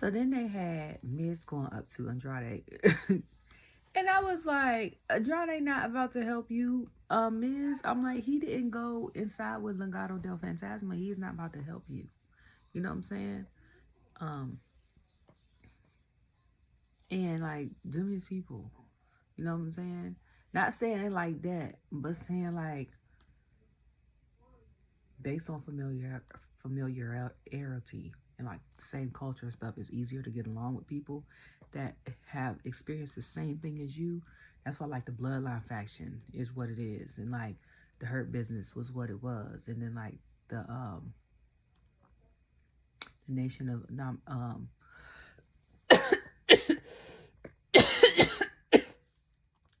So then they had Miz going up to Andrade. And I was like, Andrade not about to help you, Miz. I'm like, he didn't go inside with Legado del Fantasma. He's not about to help you. You know what I'm saying? And like, them his people. You know what I'm saying? Not saying it like that, but saying like, based on familiarity and like same culture and stuff, it's easier to get along with people that have experienced the same thing as you. That's why like the bloodline faction is what it is, and like the Hurt Business was what it was, and then like the Nation of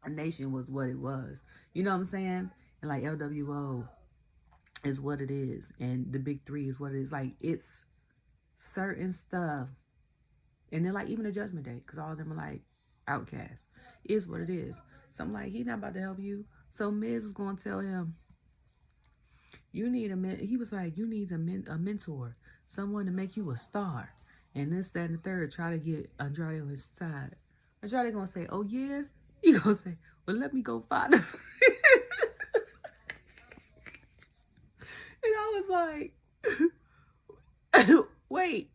Nation was what it was. You know what I'm saying? And like LWO is what it is, and the Big Three is what it is. Like, it's certain stuff, and then like even the Judgment Day, because all of them are like outcasts, is what it is. So I'm like, he not about to help you. So Miz was going to tell him, you need he was like, you need a mentor, someone to make you a star, and this, that, and the third. Try to get Andrade on his side. Andrade gonna say, oh yeah? He gonna say, well, let me go find him. And I was like, wait.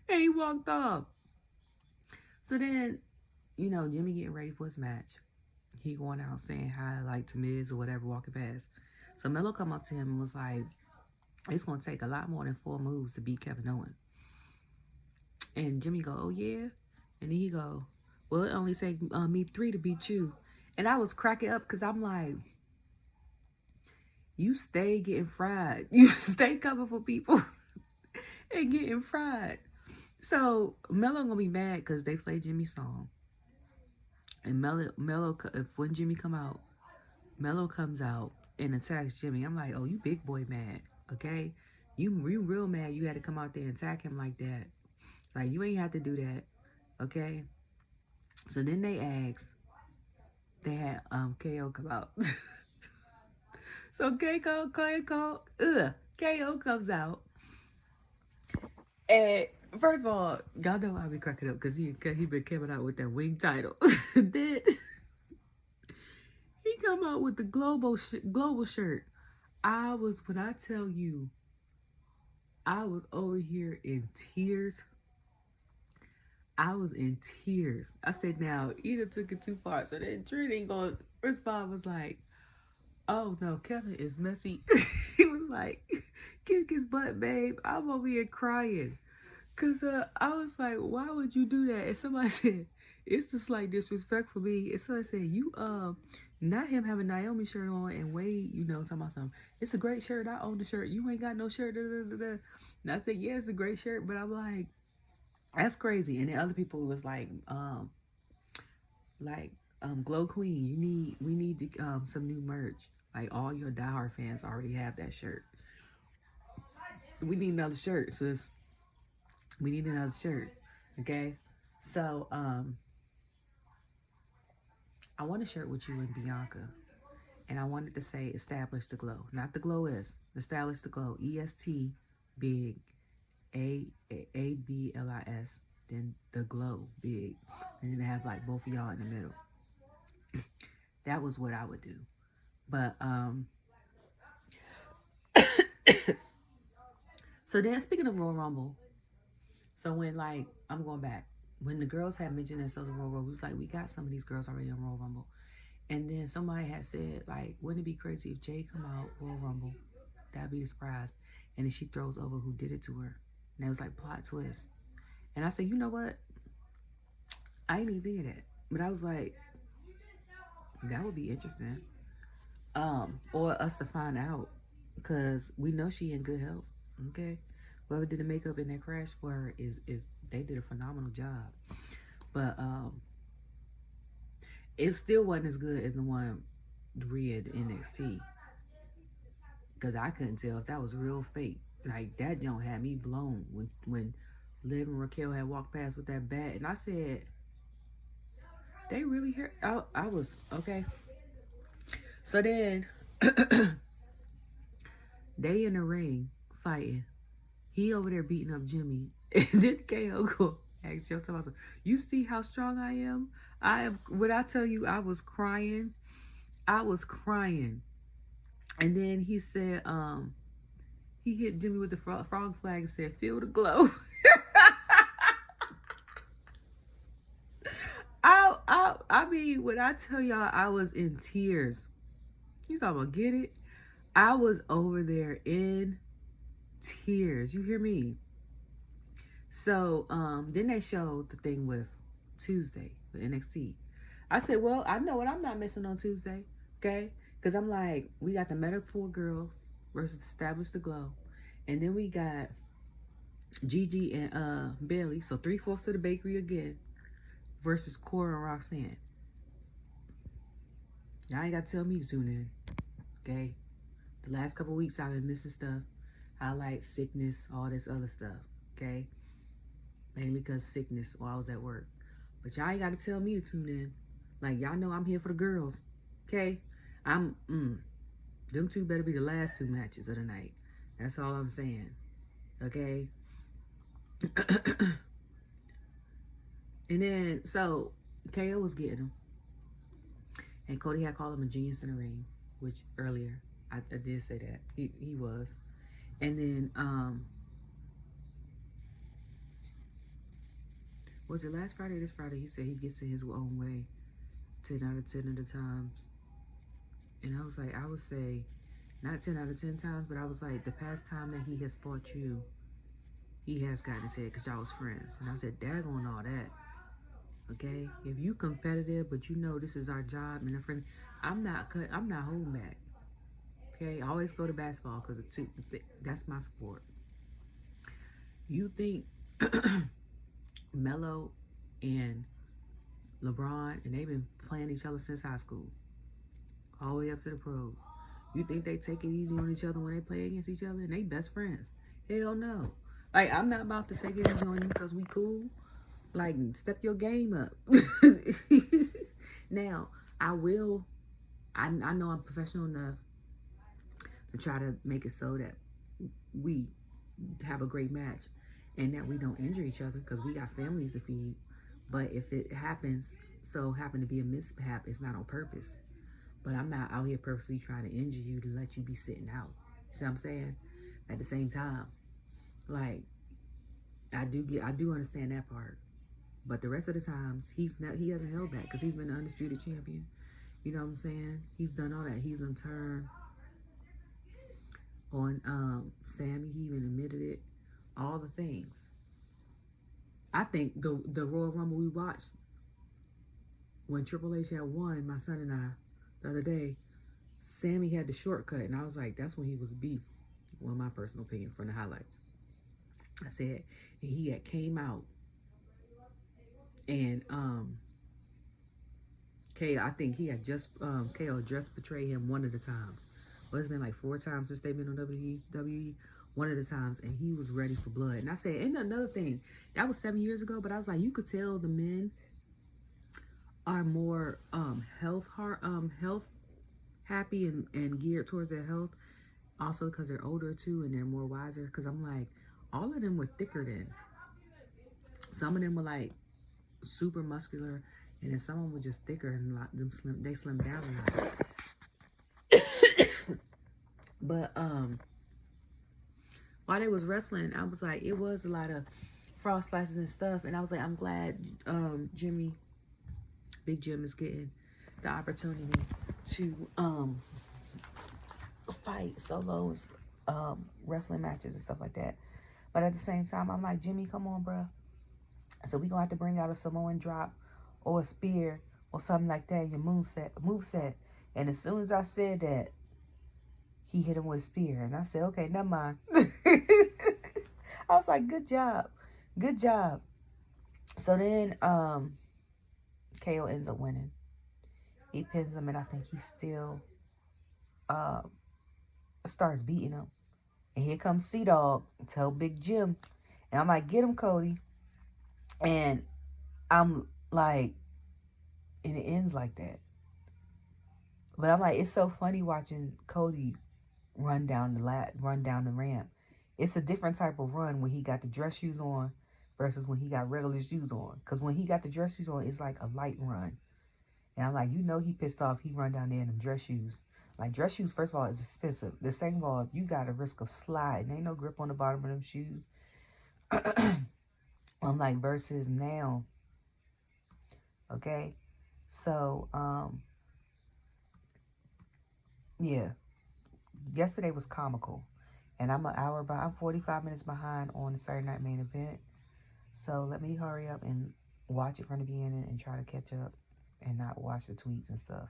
And he walked off. So then, you know, Jimmy getting ready for his match. He going out saying hi, like, to Miz or whatever, walking past. So Melo come up to him and was like, it's going to take a lot more than 4 moves to beat Kevin Owens. And Jimmy go, oh, yeah? And then he go, well, it only take me 3 to beat you. And I was cracking up because I'm like, you stay getting fried. You stay coming for people and getting fried. So Melo gonna be mad because they play Jimmy's song. And Melo, when Jimmy come out, Melo comes out and attacks Jimmy. I'm like, oh, you big boy mad, okay? You real mad you had to come out there and attack him like that. Like, you ain't have to do that, okay? So then they had KO come out. So KO comes out. And first of all, y'all know I be cracking up because he been coming out with that wing title. Then he come out with the global shirt. When I tell you, I was over here in tears. I was in tears. I said, now, Eda took it too far. So then Trinity gonna respond was like, oh no, Kevin is messy. He was like, kick his butt, babe. I'm over here crying. Cause I was like, why would you do that? And somebody said, it's just like disrespect for me. And somebody said, you not him having Naomi shirt on and Wade, you know, talking about something. It's a great shirt. I own the shirt. You ain't got no shirt. Da, da, da, da. And I said, yeah, it's a great shirt, but I'm like, that's crazy. And then other people was like Glow Queen, we need some new merch. Like, all your diehard fans already have that shirt. We need another shirt, sis. We need another shirt. Okay? So, I want a shirt with you and Bianca. And I wanted to say establish the glow. Not the glow is. Establish the glow. EST big. ABLIS. Then the glow big. And then have like both of y'all in the middle. That was what I would do. But so then, speaking of Royal Rumble, so when, like, I'm going back, when the girls had mentioned themselves in Royal Rumble, it was like, we got some of these girls already on Royal Rumble. And then somebody had said, like, wouldn't it be crazy if Jay come out Royal Rumble? That'd be the surprise. And then she throws over who did it to her. And it was like, plot twist. And I said, you know what? I ain't even think of that. But I was like, that would be interesting. Or us to find out. Because we know she in good health. Okay? Whoever did the makeup in that crash for her is they did a phenomenal job. But it still wasn't as good as the one Rhea at NXT. Because I couldn't tell if that was real fake. Like, that joint had me blown when Liv and Raquel had walked past with that bat. And I said, they really hurt. I was, okay. So then, they in the ring fighting. He over there beating up Jimmy. And then KO go ask Joe, you see how strong I am? When I tell you, I was crying. I was crying. And then he said, he hit Jimmy with the frog flag and said, feel the glow. I mean, when I tell y'all I was in tears, you talking about get it? I was over there in tears. You hear me? So then they showed the thing with Tuesday with NXT. I said, well, I know what I'm not missing on Tuesday, okay? Because I'm like, we got the Medical Girls versus Establish the Glow, and then we got Gigi and Bailey, so 3/4 of the bakery again, versus Cora and Roxanne. Y'all ain't got to tell me to tune in, okay? The last couple weeks I've been missing stuff, highlights, sickness, all this other stuff, okay? Mainly because sickness while I was at work. But y'all ain't got to tell me to tune in. Like, y'all know I'm here for the girls, okay? Them two better be the last 2 matches of the night. That's all I'm saying, okay? And then, so, KO was getting him. And Cody had called him a genius in the ring, which earlier, I did say that. He was. And then, was it last Friday or this Friday? He said he gets in his own way 10 out of 10 of the times. And I was like, I would say, not 10 out of 10 times, but I was like, the past time that he has fought you, he has gotten his head because y'all was friends. And I said, daggone all that. Okay? If you competitive, but you know this is our job and a friend, I'm not holding back. Okay? I always go to basketball because that's my sport. You think Melo and LeBron, and they've been playing each other since high school, all the way up to the pros. You think they take it easy on each other when they play against each other? And they best friends. Hell no. Like, I'm not about to take it easy on you because we cool. Like, step your game up. Now, I know I'm professional enough to try to make it so that we have a great match and that we don't injure each other because we got families to feed. But if it happen to be a mishap, it's not on purpose. But I'm not out here purposely trying to injure you to let you be sitting out. You see what I'm saying? At the same time, like, I do understand that part. But the rest of the times, he hasn't held back because he's been the undisputed champion. You know what I'm saying? He's done all that. He's turned on Sammy. He even admitted it. All the things. I think the Royal Rumble we watched when Triple H had won, my son and I, the other day, Sammy had the shortcut, and I was like, that's when he was beat. Well, my personal opinion from the highlights. I said, and he had came out, and I think he had KO just betrayed him one of the times. Well, it's been like 4 times since they've been on WWE. One of the times, and he was ready for blood. And I said, and another thing, that was 7 years ago, but I was like, you could tell the men are more health happy and geared towards their health. Also because they're older too and they're more wiser. Because I'm like, all of them were thicker then. Some of them were like super muscular, and then some of them were just thicker and they slimmed down a lot. But while they was wrestling, I was like, it was a lot of frost slices and stuff, and I was like, I'm glad Big Jim is getting the opportunity to fight solos, wrestling matches and stuff like that. But at the same time, I'm like, Jimmy, come on, bro. So we gonna have to bring out a Samoan drop or a spear or something like that in your moveset. And as soon as I said that, he hit him with a spear. And I said, okay, never mind. I was like, good job. Good job. So then KO ends up winning. He pins him, and I think he still starts beating him. And here comes C-Dog, tell Big Jim. And I'm like, get him, Cody. And I'm like, and it ends like that. But I'm like, it's so funny watching Cody run down the ramp. It's a different type of run when he got the dress shoes on versus when he got regular shoes on. Because when he got the dress shoes on, it's like a light run. And I'm like, he pissed off. He run down there in them dress shoes. Like, dress shoes, first of all, is expensive. The second of all, you got a risk of sliding. Ain't no grip on the bottom of them shoes. Unlike versus now. Okay? So, yeah. Yesterday was comical. And I'm 45 minutes behind on the Saturday Night Main Event. So let me hurry up and watch it from the beginning and try to catch up and not watch the tweets and stuff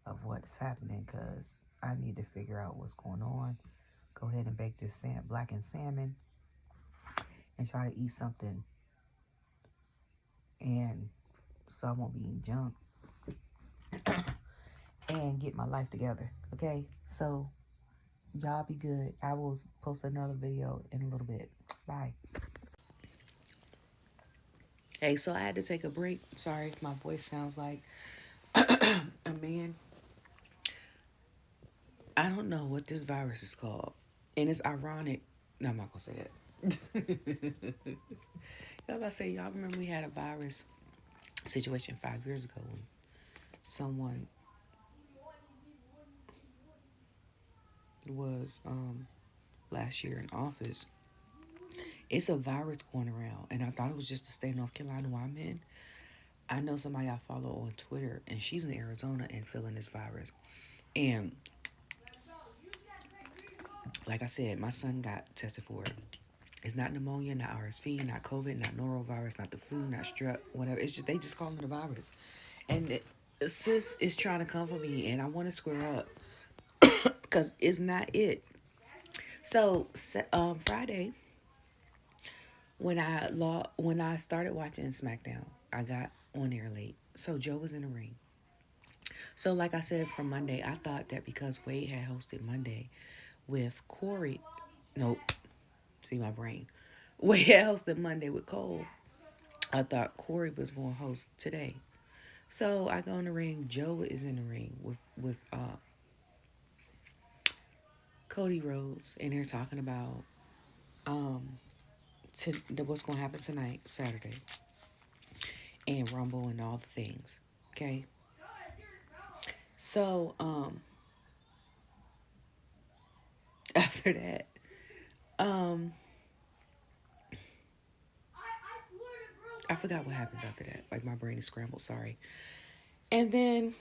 of what's happening, because I need to figure out what's going on. Go ahead and bake this blackened salmon and try to eat something, and so I won't be eating junk and get my life together. Okay, so y'all be good. I will post another video in a little bit. Bye. Hey, so I had to take a break. Sorry if my voice sounds like a man. I don't know what this virus is called. And it's ironic. No, I'm not going to say that. Y'all remember we had a virus situation 5 years ago when someone was last year in office. It's a virus going around, and I thought it was just the state of North Carolina where I'm in. I know somebody I follow on Twitter, and she's in Arizona and feeling this virus. And like I said, my son got tested for it. It's not pneumonia, not RSV, not COVID, not norovirus, not the flu, not strep, whatever. It's just, they just call it a virus. And sis is trying to come for me, and I want to square up because it's not it. So Friday, when I started watching Smackdown, I got on there late. So Joe was in the ring. So like I said, from Monday, I thought that because Wade had hosted Monday with Corey, nope, see my brain. Wade had hosted Monday with Cole. I thought Corey was going to host today. So I go in the ring. Joe is in the ring with Cody Rhodes, and they're talking about what's going to happen tonight, Saturday, and Rumble and all the things. Okay. So after that, I forgot what happens after that. Like, my brain is scrambled. Sorry. And then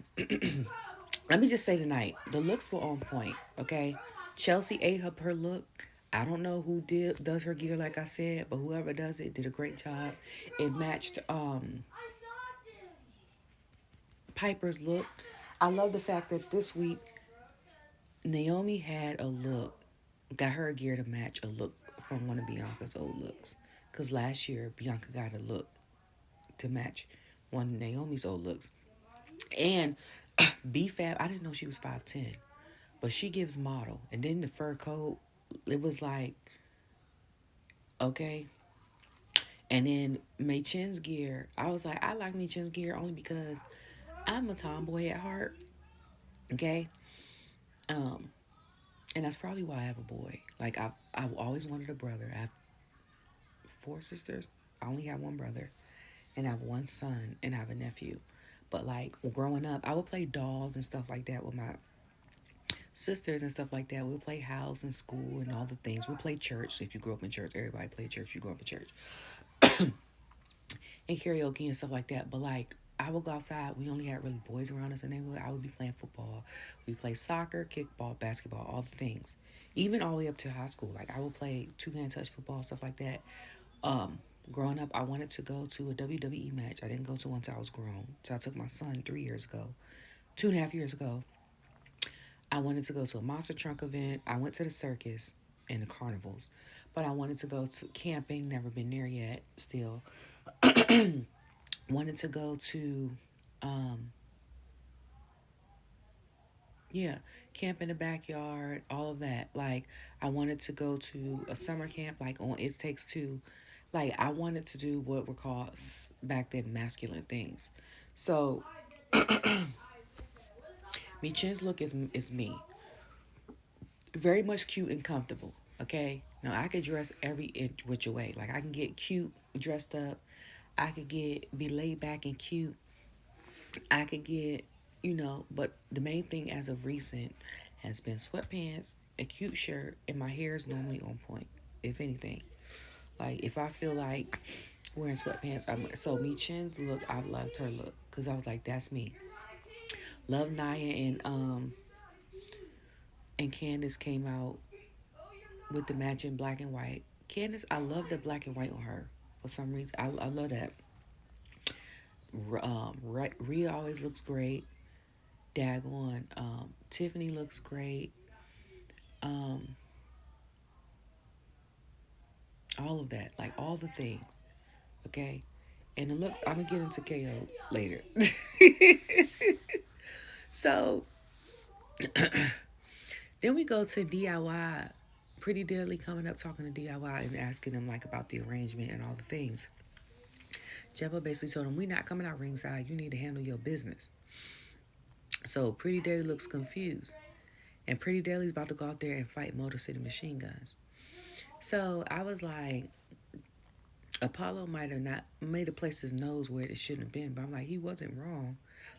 let me just say tonight, the looks were on point. Okay. Chelsea ate up her look. I don't know who does her gear, like I said, but whoever does it did a great job. It matched Piper's look. I love the fact that this week Naomi had a look, got her gear to match a look from one of Bianca's old looks. Because last year Bianca got a look to match one of Naomi's old looks. And B-Fab, I didn't know she was 5'10", but she gives model. And then the fur coat, it was like, okay. And then Michin's gear, I was like, I like Michin's gear only because I'm a tomboy at heart. Okay. And that's probably why I have a boy. Like, I've always wanted a brother. I have 4 sisters. I only have one brother. And I have one son. And I have a nephew. But, like, growing up, I would play dolls and stuff like that with my sisters and stuff like that. We would play house and school and all the things. We play church. So if you grew up in church, everybody played church. You grew up in church. And karaoke and stuff like that. But, like, I would go outside. We only had really boys around us in the neighborhood. I would be playing football. We play soccer, kickball, basketball, all the things. Even all the way up to high school. Like, I would play two-hand touch football, stuff like that. Growing up, I wanted to go to a WWE match. I didn't go to one until I was grown. So I took my son 3 years ago. 2.5 years ago. I wanted to go to a monster truck event. I went to the circus and the carnivals. But I wanted to go to camping. Never been there yet. Still. Wanted to go to, camp in the backyard, all of that. Like, I wanted to go to a summer camp, like on It Takes Two. Like, I wanted to do what were called back then masculine things. So, Michin's look is me. Very much cute and comfortable, okay? Now, I could dress every inch which way. Like, I can get cute, dressed up. I could be laid back and cute. I could get, but the main thing as of recent has been sweatpants, a cute shirt, and my hair is normally on point, if anything. Like, if I feel like wearing sweatpants, so Michin's look, I loved her look, because I was like, that's me. Love Nia and Candice came out with the matching black and white. Candice, I love the black and white on her for some reason. I love that. Rhea always looks great. Daggone. Tiffany looks great. All of that, like all the things. Okay, and it looks. I'm gonna get into KO later. So then we go to DIY. Pretty Deadly coming up talking to DIY and asking them like about the arrangement and all the things. Jebba basically told him, "We not coming out ringside. You need to handle your business." So Pretty Deadly looks confused. And Pretty Deadly's about to go out there and fight Motor City Machine Guns. So I was like, Apollo might have not made a place his nose where it shouldn't have been. But I'm like, he wasn't wrong.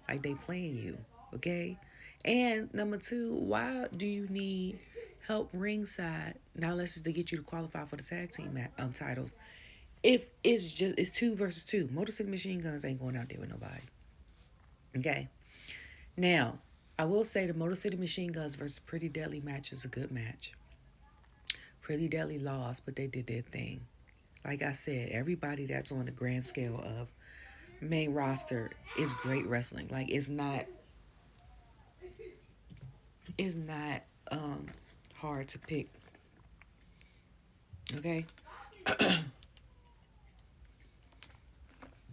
Like, they playing you. Okay? And number two, why do you need help ringside? Now let's just to get you to qualify for the tag team titles. If it's 2 versus 2. Motor City Machine Guns ain't going out there with nobody. Okay? Now, I will say the Motor City Machine Guns versus Pretty Deadly match is a good match. Pretty Deadly lost, but they did their thing. Like I said, everybody that's on the grand scale of main roster is great wrestling. Like, it's not hard to pick. Okay?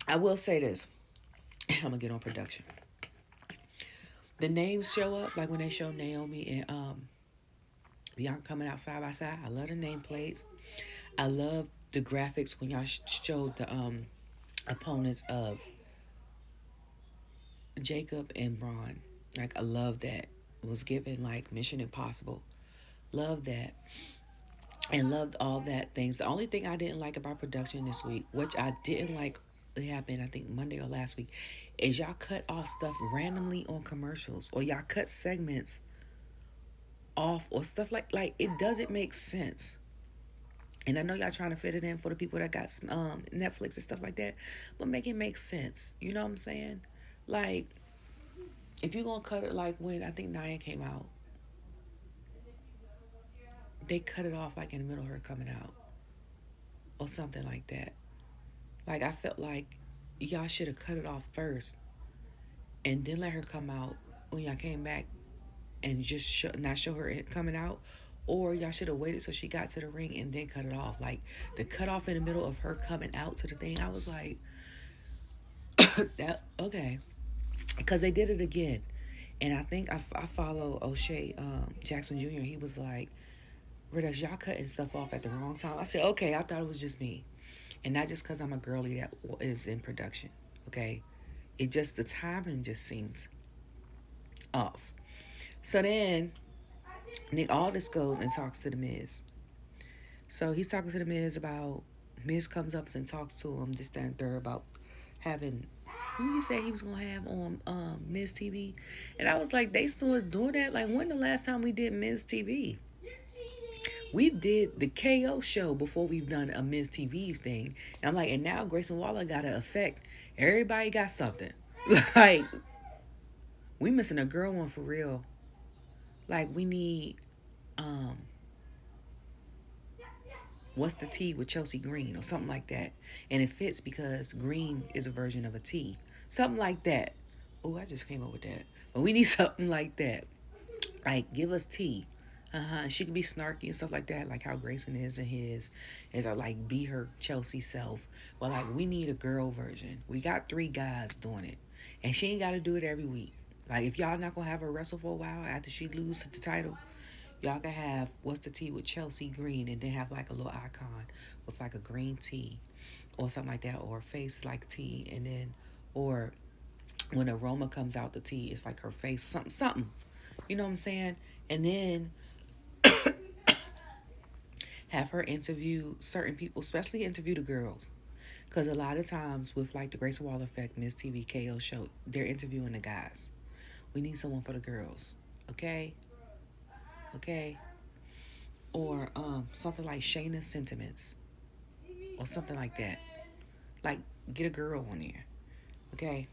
I will say this. I'm going to get on production. The names show up, like when they show Naomi and Bianca coming out side by side. I love the nameplates. I love the graphics when y'all showed the opponents of Jacob and Braun. Like, I love that. It was given like Mission Impossible. Love that. And loved all that things. The only thing I didn't like about production this week, which I didn't like, it happened I think Monday or last week, is y'all cut off stuff randomly on commercials, or y'all cut segments off, or stuff like it doesn't make sense. And I know y'all trying to fit it in for the people that got Netflix and stuff like that, but make it make sense. You know what I'm saying? Like, if you're gonna cut it, like when I think Nia came out, they cut it off like in the middle of her coming out, or something like that. Like, I felt like y'all should have cut it off first, and then let her come out when y'all came back, and just not show her coming out. Or y'all should have waited till she got to the ring and then cut it off. Like, the cut off in the middle of her coming out to the thing, I was like, that okay. Because they did it again. And I think I follow O'Shea Jackson Jr. He was like, Rita, y'all cutting stuff off at the wrong time. I said, okay, I thought it was just me. And not just because I'm a girly that is in production. Okay? It just, the timing just seems off. So then Nick Aldis goes and talks to The Miz. So he's talking to The Miz about, Miz comes up and talks to him, this, that, and third, about having, who he said he was going to have on Miz TV. And I was like, they still doing that? Like, when the last time we did Miz TV? We did the KO show before we've done a Miz TV thing. And I'm like, and now Grayson Waller got an effect. Everybody got something. Like, we missing a girl one for real. Like, we need, what's the tea with Chelsea Green or something like that. And it fits because green is a version of a tea. Something like that. Oh, I just came up with that. But we need something like that. Like, give us tea. She could be snarky and stuff like that, like how Grayson is in his, is like be her Chelsea self. But like, we need a girl version. We got 3 guys doing it, and she ain't got to do it every week. Like, if y'all not gonna have her wrestle for a while after she loses the title, y'all can have what's the tea with Chelsea Green, and then have like a little icon with like a green tea or something like that, or a face like tea, and then, or when aroma comes out the tea, it's like her face, something. You know what I'm saying? And then have her interview certain people, especially interview the girls. Because a lot of times with like the Grace Waller Effect, Miss TV, KO show, they're interviewing the guys. We need someone for the girls. Okay? Okay? Or something like Shayna's Sentiments. Or something like that. Like, get a girl on there. Okay?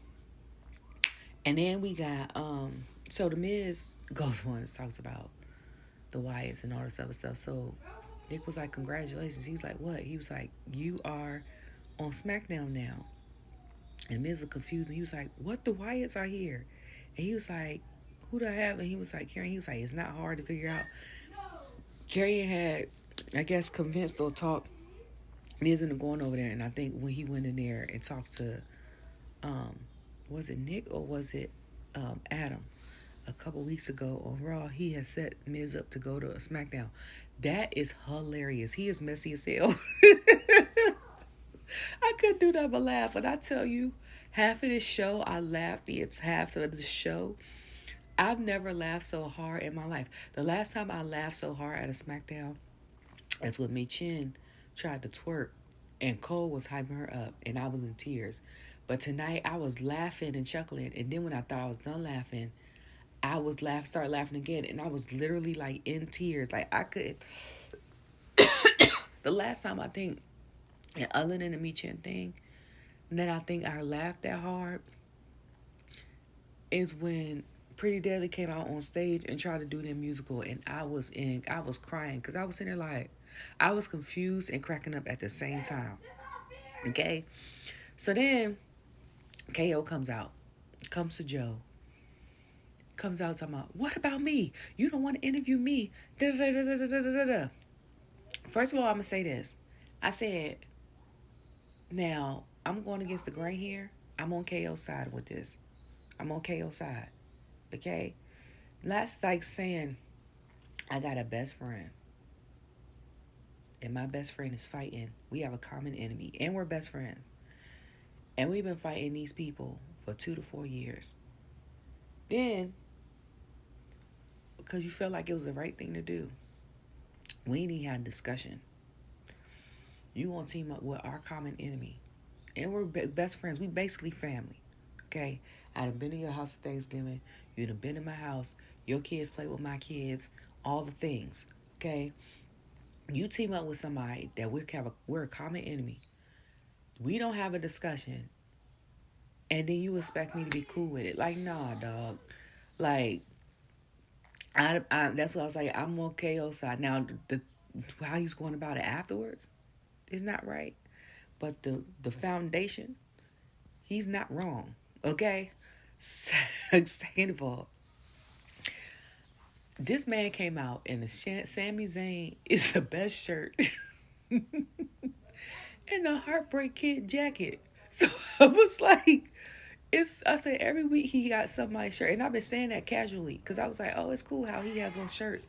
And then we got, so the Miz goes on and talks about the Wyatts and all this other stuff. So Nick was like, congratulations. He was like, what? He was like, you are on SmackDown now. And Miz was confused. And he was like, what? The Wyatts are here. And he was like, who do I have? And he was like, Karrion. He was like, it's not hard to figure out. Karrion had, I guess, convinced or talked Miz into going over there. And I think when he went in there and talked to, um, was it Nick or was it Adam? A couple weeks ago on Raw, he had set Miz up to go to a SmackDown. That is hilarious. He is messy as hell. I couldn't do that but laugh. And I tell you, half of this show, I laughed. It's half of the show. I've never laughed so hard in my life. The last time I laughed so hard at a SmackDown is when Michin tried to twerk and Cole was hyping her up and I was in tears. But tonight I was laughing and chuckling. And then when I thought I was done laughing, I was start laughing again, and I was literally like in tears. Like I could. The last time I think, and other than the Michin thing, that I think I laughed that hard is when Pretty Deadly came out on stage and tried to do their musical, and I was crying because I was sitting there like, I was confused and cracking up at the same time. Okay, so then KO comes to Joe. Comes out talking about, what about me? You don't want to interview me. Da, da, da, da, da, da, da, da. First of all, I'm going to say this. I said, now, I'm going against the grain here. I'm on KO's side with this. I'm on KO's side. Okay? That's like saying, I got a best friend. And my best friend is fighting. We have a common enemy. And we're best friends. And we've been fighting these people for 2 to 4 years. Then, because you felt like it was the right thing to do, we ain't even had a discussion. You want to team up with our common enemy. And we're best friends. We basically family. Okay? I done been to your house at Thanksgiving. You done been to my house. Your kids play with my kids. All the things. Okay? You team up with somebody that we're a common enemy. We don't have a discussion. And then you expect me to be cool with it. Like, nah, dog. Like, I that's what I was like. I'm on KO side. Now, how he's going about it afterwards is not right. But the foundation, he's not wrong. Okay? Second of all, this man came out in the Sami Zayn is the best shirt and the Heartbreak Kid jacket. So I was like, I said every week he got somebody's shirt. And I've been saying that casually because I was like, oh, it's cool how he has on shirts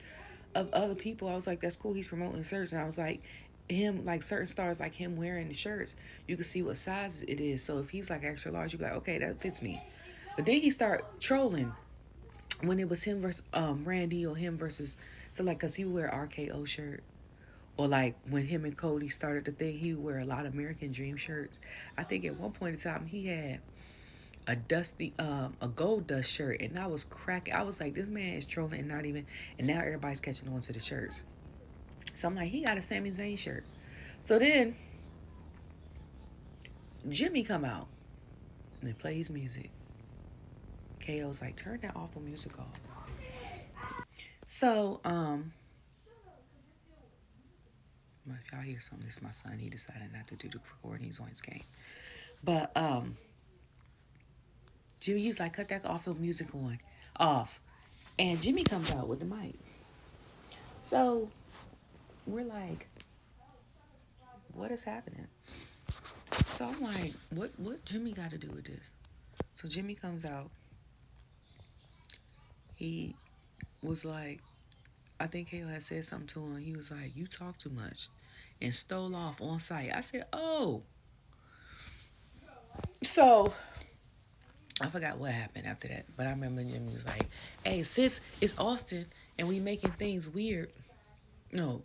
of other people. I was like, that's cool. He's promoting shirts. And I was like, him, like certain stars like him wearing the shirts, you can see what size it is. So if he's like extra large, you'd be like, okay, that fits me. But then he started trolling when it was him versus Randy or him versus, so like, cause he would wear RKO shirt, or like when him and Cody started the thing, he would wear a lot of American Dream shirts. I think at one point in time he had a gold dust shirt, and I was cracking. I was like, this man is trolling and not even, and now everybody's catching on to the shirts. So I'm like, he got a Sami Zayn shirt. So then Jimmy come out and they play his music. KO's like, turn that awful music off. So, if y'all hear something, this is my son. He decided not to do the recording. He's on his game. But, Jimmy's like, cut that awful music off. And Jimmy comes out with the mic. So, we're like, what is happening? So I'm like, what Jimmy got to do with this? So Jimmy comes out. He was like, I think KO had said something to him. He was like, you talk too much. And stole off on site. I said, oh. So I forgot what happened after that. But I remember Jimmy was like, hey, sis, it's Austin and we making things weird. No.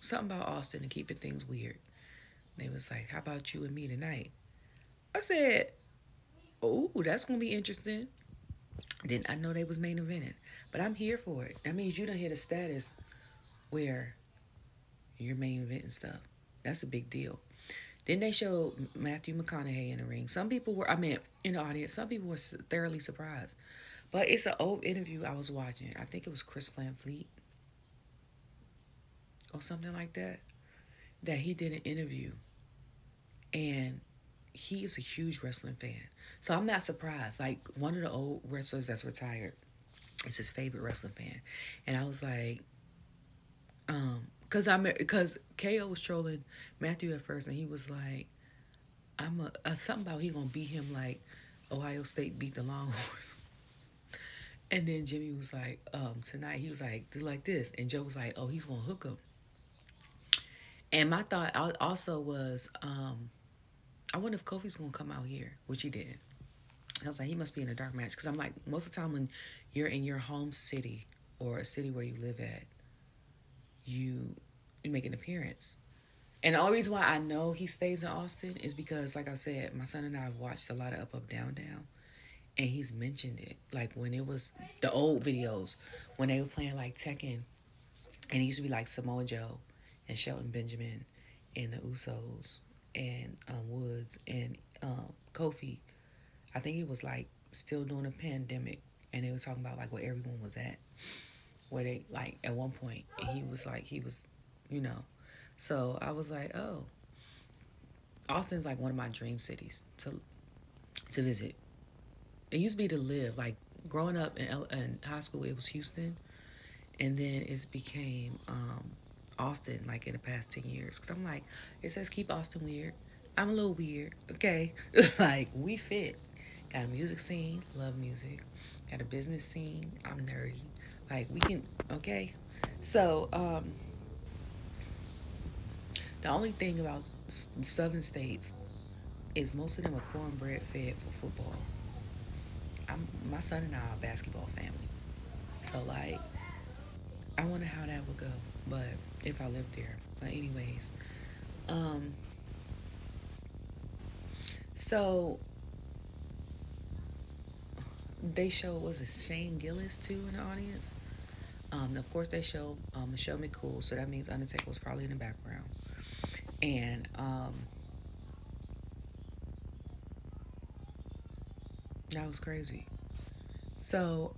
something about Austin and keeping things weird. They was like, how about you and me tonight? I said, oh, that's going to be interesting. Then I know they was main eventing. But I'm here for it. That means you don't hit a status where you're main eventing stuff. That's a big deal. Then they showed Matthew McConaughey in the ring. Some people were, I mean, in the audience, some people were thoroughly surprised. But it's an old interview I was watching. I think it was Chris Van Fleet or something like that. That he did an interview. And he is a huge wrestling fan. So I'm not surprised. Like, one of the old wrestlers that's retired is his favorite wrestling fan. And I was like, because KO was trolling Matthew at first, and he was like, something about he gonna beat him like Ohio State beat the Longhorns. And then Jimmy was like, tonight he was like, do like this, and Joe was like, oh, he's gonna hook him. And my thought also was, I wonder if Kofi's gonna come out here, which he did. I was like, he must be in a dark match, because I'm like, most of the time when you're in your home city or a city where you live at, you make an appearance. And the only reason why I know he stays in Austin is because, like I said, my son and I have watched a lot of Up, Up, Down, Down. And he's mentioned it. Like, when it was the old videos, when they were playing, like, Tekken. And it used to be, like, Samoa Joe and Shelton Benjamin and the Usos and Woods and Kofi. I think it was, like, still during the pandemic. And they were talking about, like, where everyone was at. Where they, like, at one point, and he was, you know. So I was like, oh, Austin's like one of my dream cities to visit. It used to be to live. Like, growing up in high school, it was Houston, and then it became Austin. Like, in the past 10 years, because I'm like, it says keep Austin weird. I'm a little weird, okay? Like, we fit. Got a music scene, love music. Got a business scene, I'm nerdy. Like, we can, okay? So the only thing about southern states is most of them are cornbread fed for football. My son and I are a basketball family. So, like, I wonder how that would go. But if I lived there. But anyways. Um so they showed, was it Shane Gillis too in the audience? Of course they showed Michelle McCool, so that means Undertaker was probably in the background. And that was crazy. So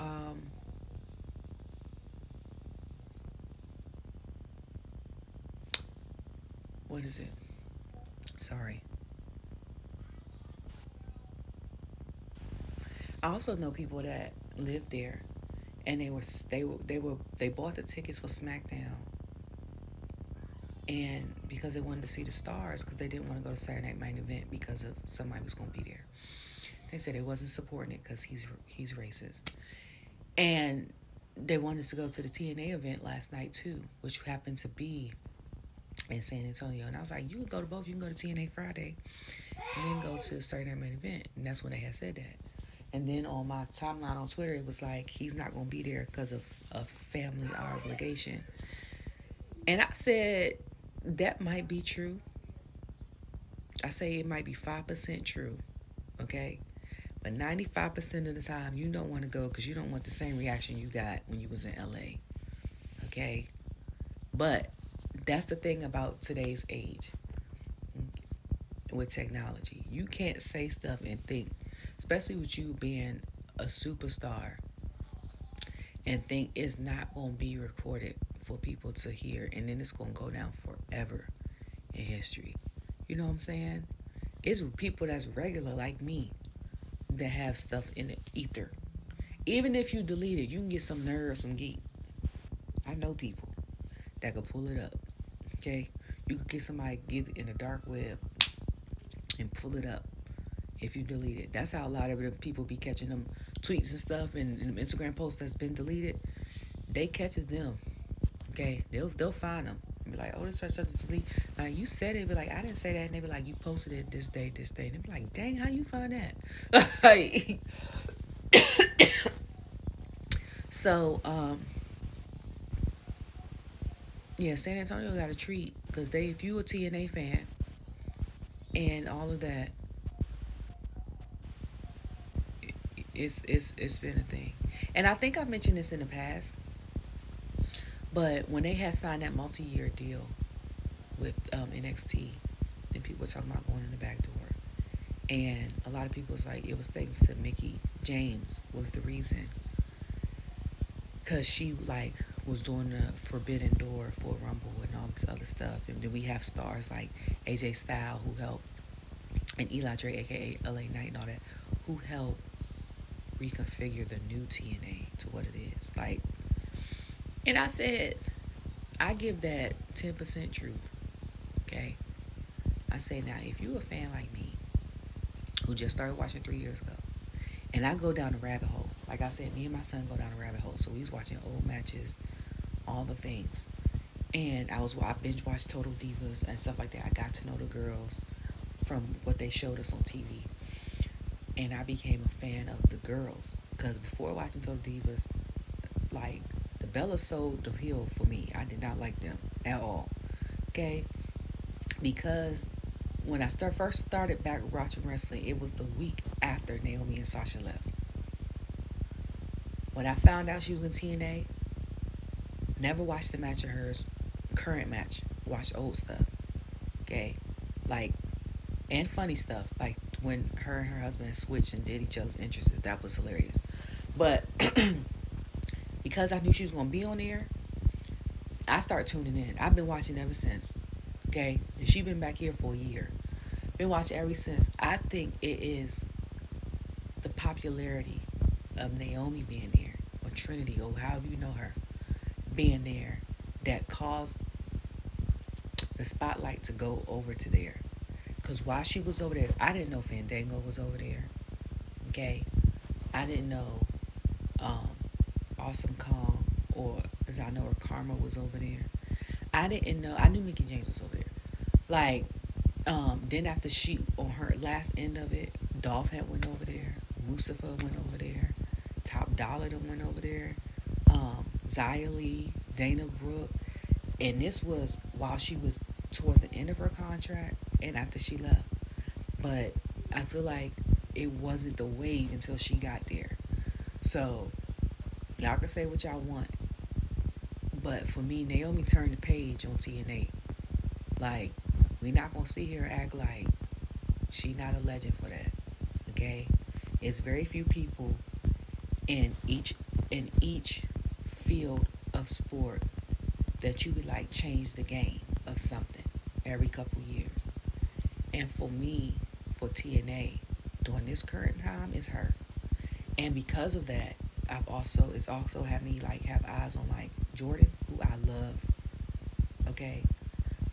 what is it? Sorry. I also know people that lived there, and they bought the tickets for Smackdown, and because they wanted to see the stars, because they didn't want to go to Saturday Night Main Event because of somebody was going to be there. They said they wasn't supporting it because he's racist, and they wanted to go to the TNA event last night too, which happened to be in San Antonio. And I was like, you can go to both. You can go to TNA Friday and then go to Saturday Night Main Event. And that's when they had said that. And then on my timeline on Twitter, it was like, he's not going to be there because of a family obligation. And I said, that might be true. I say it might be 5% true, okay? But 95% of the time, you don't want to go because you don't want the same reaction you got when you was in LA, okay? But that's the thing about today's age with technology. You can't say stuff and think, especially with you being a superstar, and think it's not going to be recorded for people to hear, and then it's going to go down forever in history. You know what I'm saying? It's people that's regular like me that have stuff in the ether. Even if you delete it, you can get some nerd or some geek. I know people that can pull it up. Okay? You can get somebody get in the dark web and pull it up if you delete it. That's how a lot of the people be catching them tweets and stuff and Instagram posts that's been deleted. They catches them. Okay? They'll find them. And be like, oh, this such delete. Like, you said it, be like, I didn't say that. And they be like, you posted it this day. And they be like, dang, how you find that? Like, so, Yeah, San Antonio got a treat because if you a TNA fan and all of that, it's been a thing. And I think I've mentioned this in the past, but when they had signed that multi-year deal with NXT, and people were talking about going in the back door, and a lot of people was like, it was thanks to Mickey James was the reason, because she like was doing the Forbidden Door for Rumble and all this other stuff, and then we have stars like AJ Styles who helped, and Eli Drake, aka LA Knight, and all that, who helped reconfigure the new TNA to what it is. Like, and I said, I give that 10% truth. Okay, I say now, if you a fan like me who just started watching 3 years ago, and I go down the rabbit hole, like I said, me and my son go down the rabbit hole. So we was watching old matches, all the things, and I binge watched Total Divas and stuff like that. I got to know the girls from what they showed us on TV, and I became a fan of the girls because before watching Total Divas, like the Bellas sold the hill for me. I did not like them at all. Okay, because when I first started back watching wrestling, it was the week after Naomi and Sasha left. When I found out she was in TNA, never watched the match of hers, current match, watched old stuff. Okay, like, and funny stuff, like when her and her husband switched and did each other's interests. That was hilarious. But because I knew she was gonna be on there, I started tuning in. I've been watching ever since. Okay, and she been back here for a year. Been watching ever since. I think it is the popularity of Naomi being there, or Trinity, or however you know her, being there, that caused the spotlight to go over to there. Because while she was over there, I didn't know Fandango was over there. Okay, I didn't know um, Awesome Kong, or as I know her, Karma was over there. I didn't know. I knew Mickey James was over there. Like, then after she on her last end of it, Dolph had went over there. Mustafa went over there. Top Dollar went over there. Xia Li, Dana Brooke, and this was while she was towards the end of her contract and after she left. But I feel like it wasn't the wave until she got there. So y'all can say what y'all want, but for me, Naomi turned the page on TNA. Like, we not gonna sit here and act like she not a legend for that. Okay, it's very few people in each field of sport that you would like change the game of something every couple years. And for me, for TNA, during this current time, is her. And because of that, it's also had me like have eyes on like Jordan, who I love. Okay,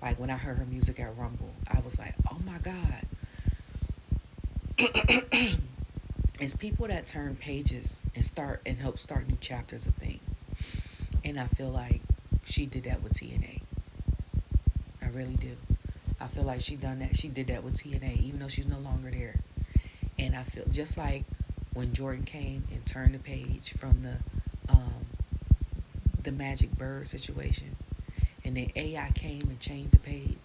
like when I heard her music at Rumble, I was like, oh my god. It's people that turn pages and help start new chapters of things. And I feel like she did that with TNA. I really do. I feel like she done that. She did that with TNA, even though she's no longer there. And I feel just like when Jordan came and turned the page from the Magic Bird situation, and then AI came and changed the page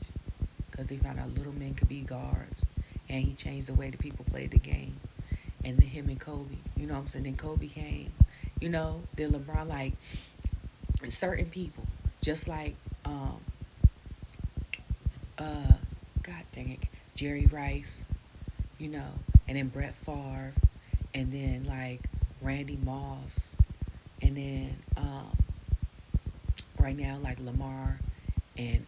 because they found out little men could be guards, and he changed the way the people played the game. And then him and Kobe, you know what I'm saying? Then Kobe came, then LeBron, like certain people, just like uh, God dang it, Jerry Rice, you know, and then Brett Favre, and then like Randy Moss, and then right now like Lamar and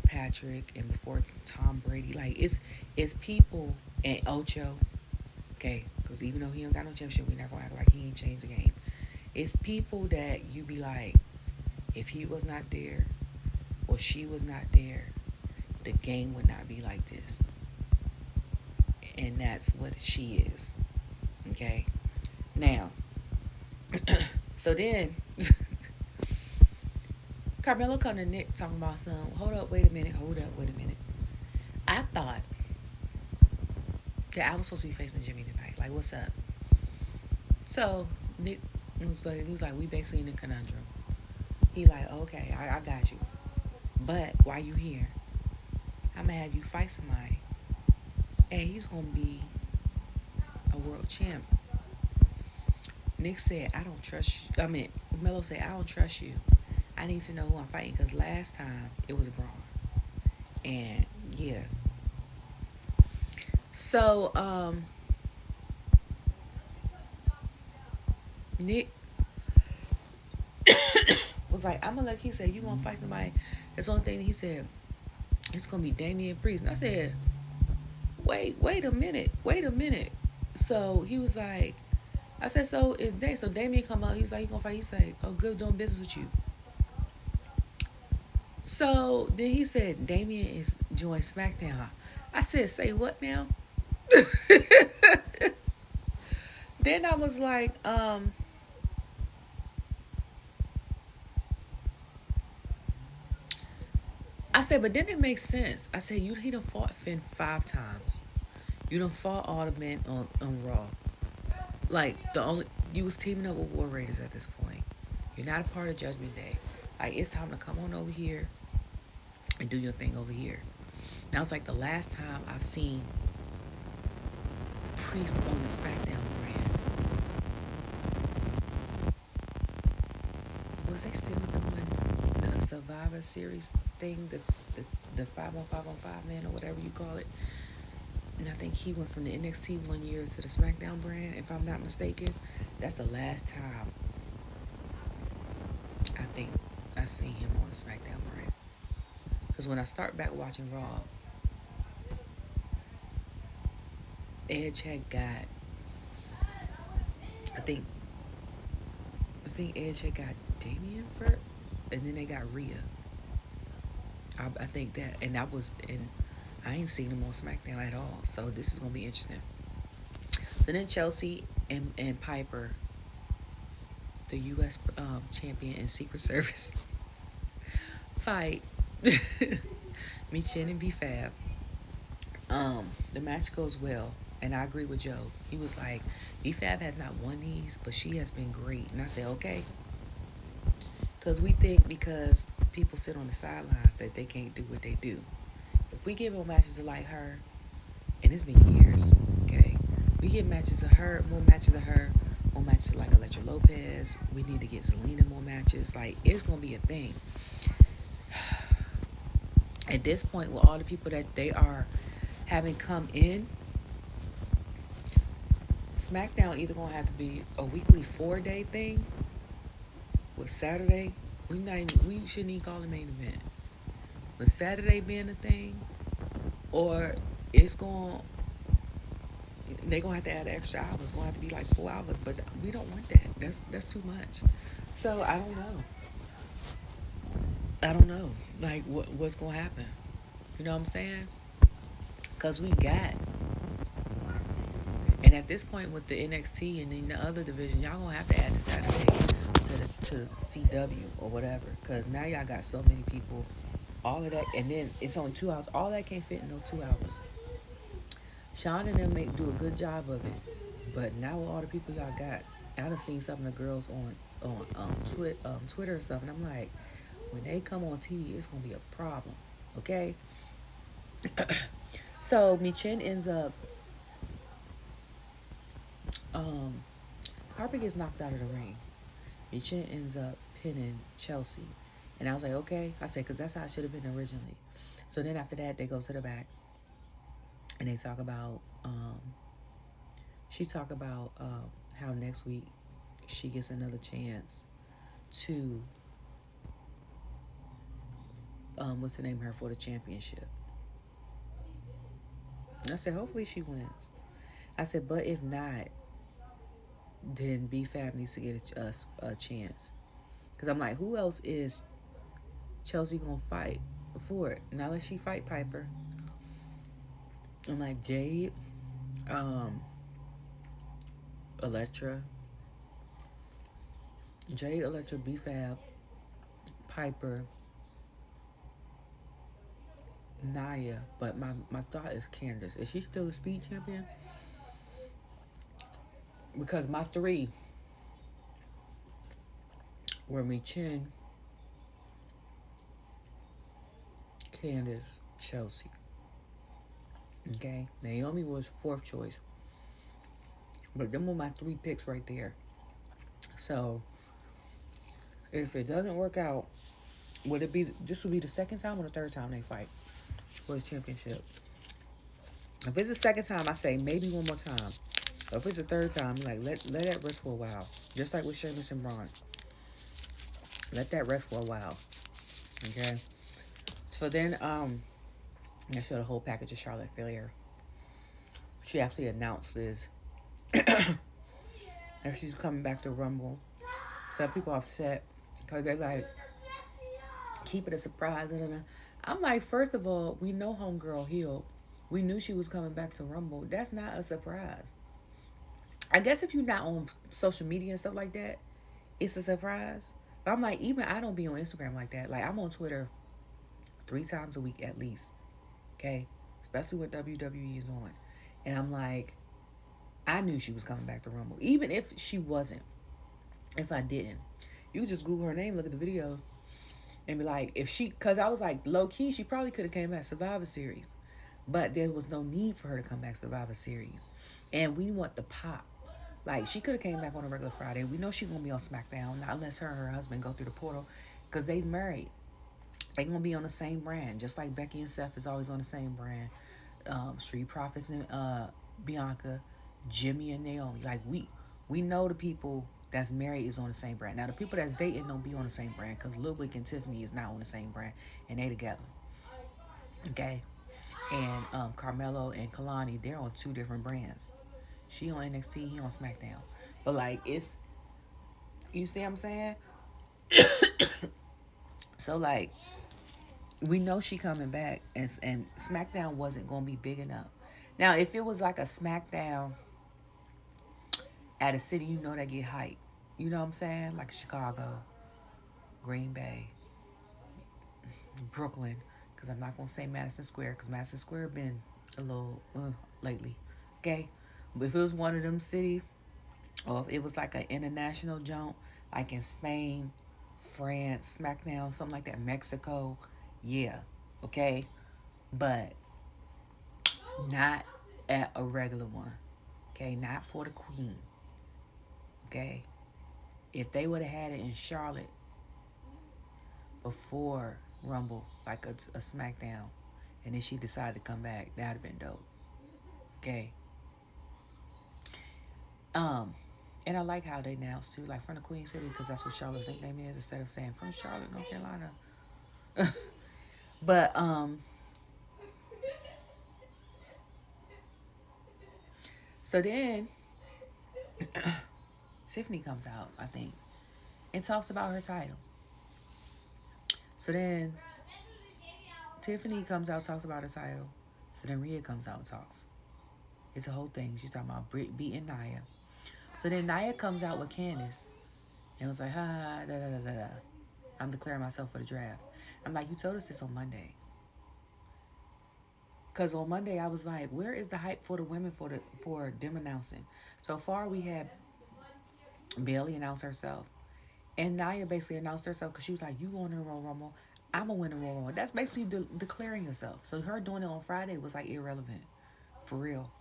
Patrick, and before it's Tom Brady. Like it's people, and Ocho, okay, because even though he don't got no championship, we not gonna act like he ain't changed the game. It's people that you be like, if he was not there or she was not there, the game would not be like this. And that's what she is. Okay. Now, so then Carmelo come to Nick talking about some. Hold up, wait a minute. Hold up, wait a minute. I thought that I was supposed to be facing Jimmy tonight. Like, what's up? So Nick was like, we basically in a conundrum. He like, okay, I got you. But while you here, I'm gonna have you fight somebody, and he's gonna be a world champ. Nick said, I don't trust you. Melo said, I don't trust you. I need to know who I'm fighting because last time it was Braun. And yeah. So, Nick was like, I'm gonna let, he said, you gonna fight somebody. That's the only thing he said, it's gonna be Damien Priest. And I said, wait a minute. So he was like, I said, so is so Damien come out, he was like, he gonna fight. He said, oh, good doing business with you. So then he said, Damien is joined Smackdown. I said, say what now? Then I was like, I said, but then it makes sense. I said, he done fought Finn 5 times. You done fought all the men on Raw. Like, you was teaming up with War Raiders at this point. You're not a part of Judgment Day. Like, it's time to come on over here and do your thing over here. That was like the last time I've seen Priest on the Smackdown brand. Was they still doing the Survivor Series thing, the 5-on-5 man or whatever you call it? And I think he went from the NXT 1 year to the Smackdown brand, if I'm not mistaken. That's the last time I think I seen him on the Smackdown brand. Because when I start back watching Raw, Edge had got, I think Edge had got Damien first, and then they got Rhea. I think that, and that was, and I ain't seen him on SmackDown at all. So this is gonna be interesting. So then Chelsea and Piper, the U.S. champion and Secret Service, fight Michin and B-Fab. The match goes well, and I agree with Joe. He was like, B-Fab has not won these, but she has been great. And I said, okay. Because we think because people sit on the sidelines that they can't do what they do. If we give them matches like her, and it's been years, okay? We get matches of her, more matches like Electra Lopez. We need to get Selena more matches. Like, it's going to be a thing. At this point, with all the people that they are having come in, SmackDown either going to have to be a weekly 4-day thing with Saturday. We shouldn't even call it main event. With Saturday being a thing, or it's going, they're going to have to add extra hours. It's going to have to be like 4 hours, but we don't want that. That's too much. So I don't know. Like, what's going to happen? You know what I'm saying? Because we got, and at this point with the NXT and in the other division, y'all gonna have to add the Saturday to CW or whatever. Because now y'all got so many people, all of that, and then it's only 2 hours. All that can't fit in no 2 hours. Sean and them do a good job of it, but now with all the people y'all got, I done seen some of the girls on Twitter and stuff, and I'm like, when they come on TV, it's gonna be a problem. Okay. So Michin ends up, Harper gets knocked out of the ring. Michin ends up pinning Chelsea, and I was like, okay. I said, because that's how it should have been originally. So then after that, they go to the back, and they talk about, she talk about how next week she gets another chance to, what's the name of her for the championship. I said, hopefully she wins. I said, but if not, then B-Fab needs to get a chance. Because I'm like, who else is Chelsea going to fight for it? Now let she fight Piper. I'm like, Jade, Electra, B-Fab, Piper, Naya. But my thought is Candice. Is she still a speed champion? Because my 3 were Michin, Candice, Chelsea. Okay? Naomi was fourth choice. But them were my 3 picks right there. So, if it doesn't work out, this would be the second time or the third time they fight for the championship? If it's the second time, I say maybe one more time. But if it's the third time, like let that rest for a while. Just like with Sheamus and Braun. Let that rest for a while. Okay? So then, I showed a whole package of Charlotte Flair. She actually announces that she's coming back to Rumble. So people are upset because they're like, keep it a surprise. I'm like, first of all, we know Homegirl healed. We knew she was coming back to Rumble. That's not a surprise. I guess if you're not on social media and stuff like that, it's a surprise. But I'm like, even I don't be on Instagram like that. Like, I'm on Twitter 3 times a week at least. Okay? Especially when WWE is on. And I'm like, I knew she was coming back to Rumble. Even if she wasn't. If I didn't. You could just Google her name, look at the video, and be like, because I was like, low key, she probably could have came back Survivor Series. But there was no need for her to come back Survivor Series. And we want the pop. Like, she could have came back on a regular Friday. We know she's going to be on Smackdown, not unless her and her husband go through the portal, because they married. They're going to be on the same brand, just like Becky and Seth is always on the same brand. Street Profits and Bianca, Jimmy and Naomi. Like, we know the people that's married is on the same brand. Now, the people that's dating don't be on the same brand, because Lil Wick and Tiffany is not on the same brand, and they together. Okay? And Carmelo and Kalani, they're on 2 different brands. She on NXT, he on SmackDown. But, like, it's... You see what I'm saying? So, like, we know she coming back, and SmackDown wasn't going to be big enough. Now, if it was like a SmackDown at a city, you know, that get hype. You know what I'm saying? Like Chicago, Green Bay, Brooklyn. Because I'm not going to say Madison Square, because Madison Square been a little lately. Okay? But if it was one of them cities, or if it was like an international jump, like in Spain, France, SmackDown, something like that, Mexico, yeah, okay? But not at a regular one, okay? Not for the Queen, okay? If they would have had it in Charlotte before Rumble, like a SmackDown, and then she decided to come back, that would have been dope, okay? And I like how they announced too, like from the Queen City, because that's what Charlotte's nickname is, instead of saying from Charlotte, North Carolina. But so then Tiffany comes out, I think, and talks about her title. So then Tiffany comes out, talks about her title. So then Rhea comes out and talks. It's a whole thing. She's talking about Britt beating Nia. So then Nia comes out with Candice and was like, ha, da, da, da, da, da. I'm declaring myself for the draft. I'm like, you told us this on Monday. Because on Monday, I was like, where is the hype for the women for them announcing? So far, we had Bayley announce herself. And Nia basically announced herself because she was like, you going to the Royal Rumble. I'm going to win the Royal Rumble. That's basically declaring herself. So her doing it on Friday was like irrelevant. For real.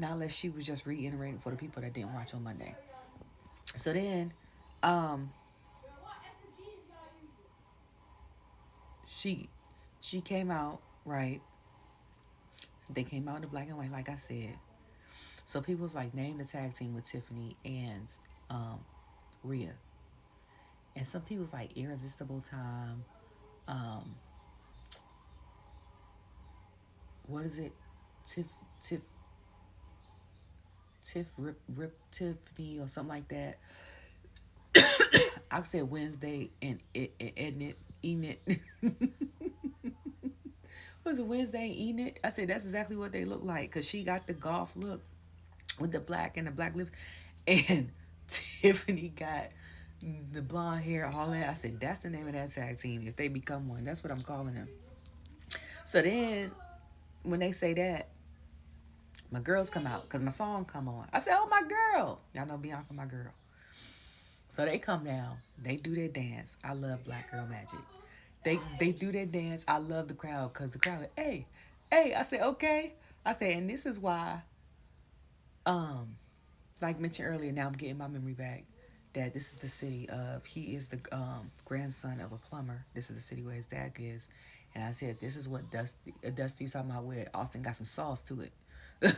Not unless she was just reiterating for the people that didn't watch on Monday. So then, she came out, right? They came out in black and white, like I said. So people was like, name the tag team with Tiffany and Rhea. And some people was like, Irresistible Time. What is it? Rip Tiffany or something like that. I said Wednesday and Enid. Was it Wednesday and Enid? I said that's exactly what they look like, because she got the golf look with the black and the black lips, and Tiffany got the blonde hair, all that. I said that's the name of that tag team if they become one. That's what I'm calling them. So then when they say that, my girls come out because my song come on. I said, oh, my girl. Y'all know Bianca, my girl. So they come down. They do their dance. I love Black Girl Magic. They do their dance. I love the crowd because the crowd, like, hey. I said, okay. I said, and this is why, like mentioned earlier, now I'm getting my memory back. That this is the city of, he is the grandson of a plumber. This is the city where his dad is. And I said, this is what Dusty's talking about, where Austin got some sauce to it.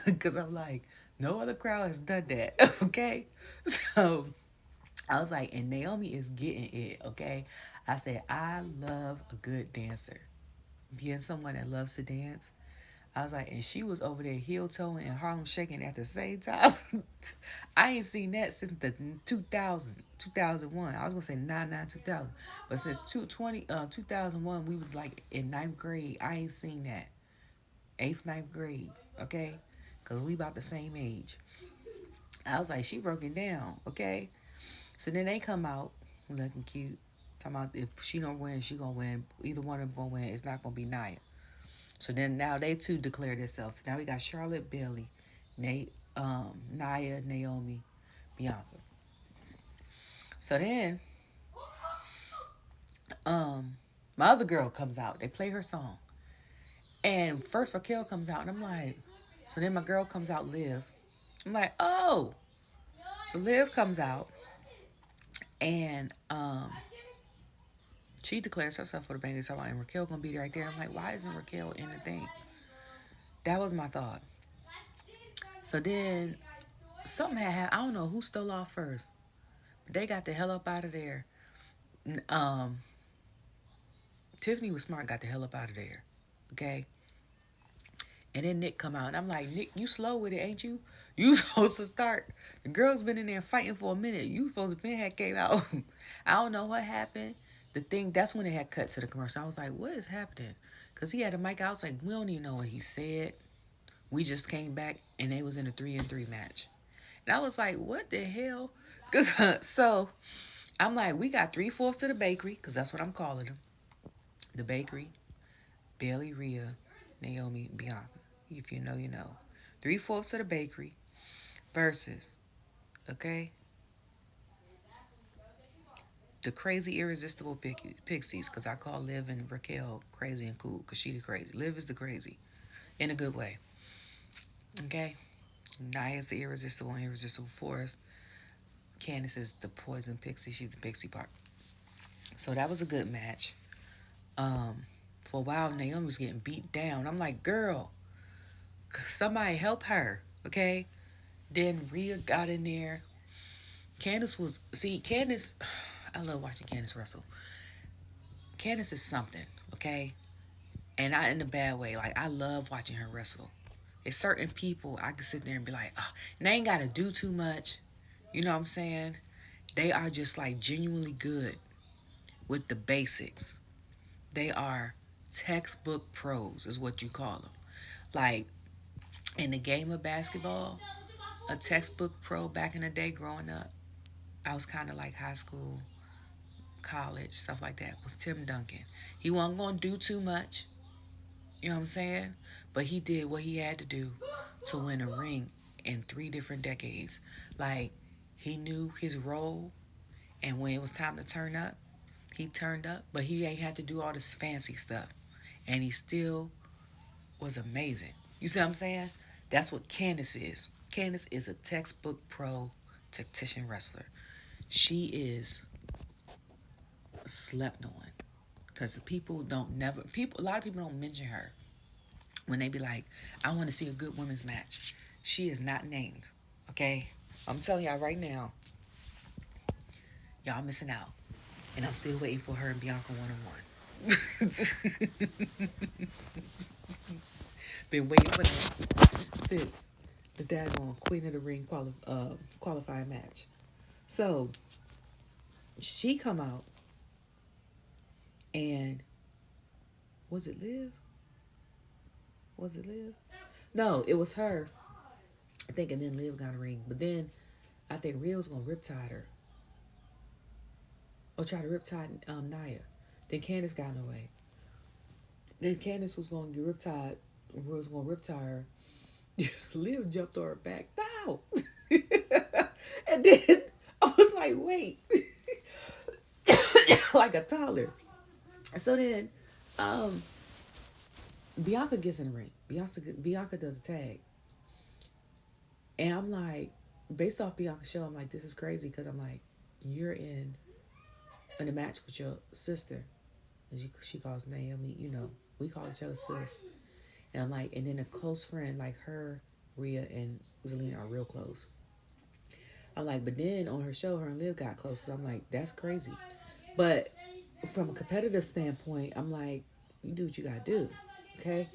Because I'm like, no other crowd has done that. Okay? So I was like, and Naomi is getting it. Okay? I said, I love a good dancer. Being someone that loves to dance, I was like, and she was over there heel toeing and Harlem shaking at the same time. I ain't seen that since the 2001. I was gonna say 2000, but since 2001, we was like in ninth grade. I ain't seen that 8th, ninth grade. Okay, cause we about the same age. I was like, she broke it down. Okay, so then they come out looking cute. Talking about if she don't win, she gonna win. Either one of them gonna win. It's not gonna be Nia. So then now they two declare themselves. So now we got Charlotte, Bayley, Nia, Naomi, Bianca. So then, my other girl comes out. They play her song, and first Raquel comes out, and I'm like, so then my girl comes out, Liv. I'm like, oh, so Liv comes out, and she declares herself for the Bengals. And Raquel gonna be right there. I'm like, why isn't Raquel in the thing? That was my thought. So then something had happened. I don't know who stole off first. But they got the hell up out of there. Tiffany was smart, got the hell up out of there. Okay? And then Nick come out. And I'm like, Nick, you slow with it, ain't you? You supposed to start. The girl's been in there fighting for a minute. You supposed to been had came out. I don't know what happened. The thing, that's when it had cut to the commercial. I was like, what is happening? Because he had a mic. I was like, we don't even know what he said. We just came back and they was in a 3-3 match. And I was like, what the hell? So I'm like, we got 3/4 of the bakery, because that's what I'm calling them. The bakery, Bayley, Rhea, Naomi, Bianca. If you know, you know. 3/4 of the bakery versus, okay, the crazy, irresistible pixies, because I call Liv and Raquel crazy and cool, because she the crazy. Liv is the crazy, in a good way. Okay? Nia is the irresistible force. Candice is the poison pixie. She's the pixie part. So that was a good match. For a while, Naomi was getting beat down. I'm like, girl, somebody help her, okay? Then Rhea got in there. Candice, I love watching Candice wrestle. Candice is something, okay? And not in a bad way. Like, I love watching her wrestle. It's certain people I can sit there and be like, oh, they ain't got to do too much. You know what I'm saying? They are just like genuinely good with the basics. They are textbook pros, is what you call them. Like, in the game of basketball, a textbook pro back in the day growing up, I was kind of like high school, college, stuff like that, was Tim Duncan. He wasn't going to do too much, you know what I'm saying? But he did what he had to do to win a ring in 3 different decades. Like, he knew his role, and when it was time to turn up, he turned up, but he ain't had to do all this fancy stuff. And he still was amazing. You see what I'm saying? That's what Candice is. Candice is a textbook pro tactician wrestler. She is slept on. Because people a lot of people don't mention her. When they be like, I want to see a good women's match. She is not named. Okay? I'm telling y'all right now, y'all missing out. And I'm still waiting for her and Bianca 1-on-1. Been waiting for that since the daggone Queen of the Ring qualifying match. So, she come out and was it Liv? No, it was her. I think, and then Liv got a ring. But then I think Rhea was gonna riptide her. Or try to riptide Nia. Then Candice got in the way. Then Candice was gonna get riptide. Was gonna riptide her. Liv jumped on her back. No! And then I was like, wait. Like a toddler. So then, um, Bianca gets in the ring. Bianca does a tag, and I'm like, based off Bianca's show, I'm like, this is crazy because I'm like, you're in a match with your sister, and she calls Naomi. We call each other sis, and I'm like, and then a close friend like her, Rhea and Zelina are real close. I'm like, but then on her show, her and Liv got close because I'm like, that's crazy. But from a competitive standpoint, I'm like, you do what you gotta do, okay?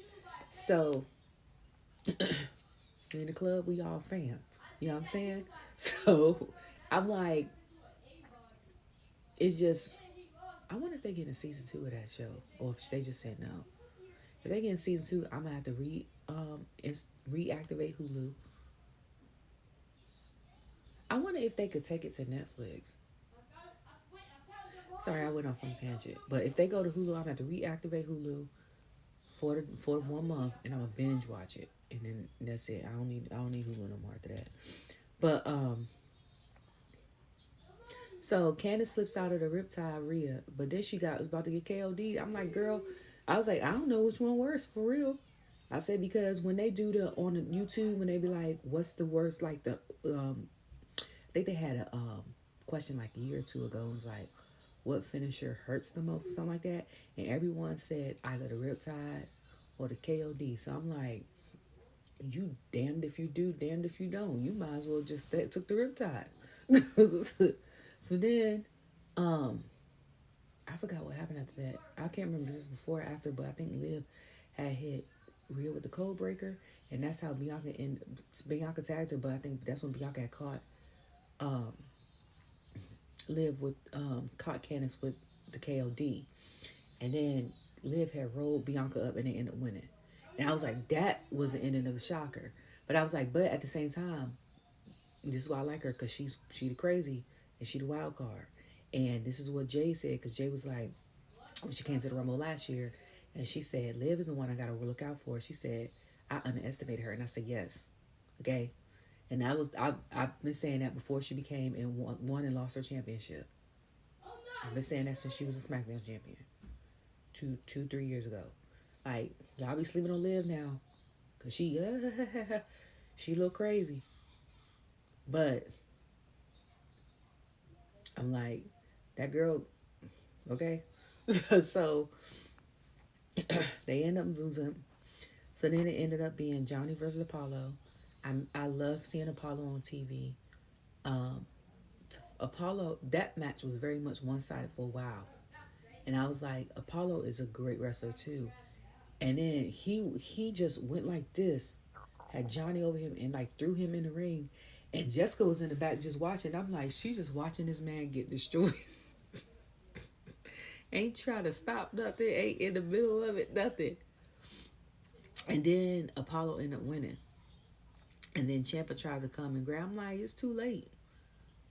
So in the club, we all fam. You know what I'm saying? So I'm like, it's just, I wonder if they get in season 2 of that show, or if they just said no. If they get in season 2, I'm gonna have to reactivate Hulu. I wonder if they could take it to Netflix. Sorry, I went off on a tangent. But if they go to Hulu, I'm gonna have to reactivate Hulu for 1 month, and I'm gonna binge watch it, and then that's it. I don't need Hulu no more after that. But so Candice slips out of the riptide Rhea, but then she was about to get KOD. I'm like, girl, I was like, I don't know which one worse for real. I said because when they do on the YouTube, when they be like, what's the worst? Like I think they had a question like a year or two ago. It was like, what finisher hurts the most or something like that, and everyone said either the riptide or the KOD. So I'm like, you damned if you do, damned if you don't. You might as well just took the riptide. So then, I forgot what happened after that. I can't remember this before or after, but I think Liv had hit Rhea with the code breaker, and that's how Bianca tagged her. But I think that's when Bianca had caught um, Liv with caught Candice with the KOD, and then Liv had rolled Bianca up, and they ended up winning. And I was like, that was the ending of the shocker. But I was like, but at the same time, this is why I like her, because she the crazy and she the wild card. And this is what Jay said, because Jay was like, when she came to the Rumble last year, and she said, Liv is the one I got to look out for. She said, I underestimated her. And I said, yes. Okay. And I've been saying that before she became and won and lost her championship. I've been saying that since she was a SmackDown champion. 3 years ago. Like, y'all be sleeping on Liv now. Because she a little crazy. But I'm like, that girl, okay? So they end up losing. So then it ended up being Johnny versus Apollo. I love seeing Apollo on TV. Apollo, that match was very much one-sided for a while. And I was like, Apollo is a great wrestler too. And then he just went like this, had Johnny over him and like threw him in the ring. And Jessica was in the back just watching. I'm like, she just watching this man get destroyed. Ain't trying to stop nothing. Ain't in the middle of it, nothing. And then Apollo ended up winning. And then Ciampa tried to come and grab. I'm like, it's too late.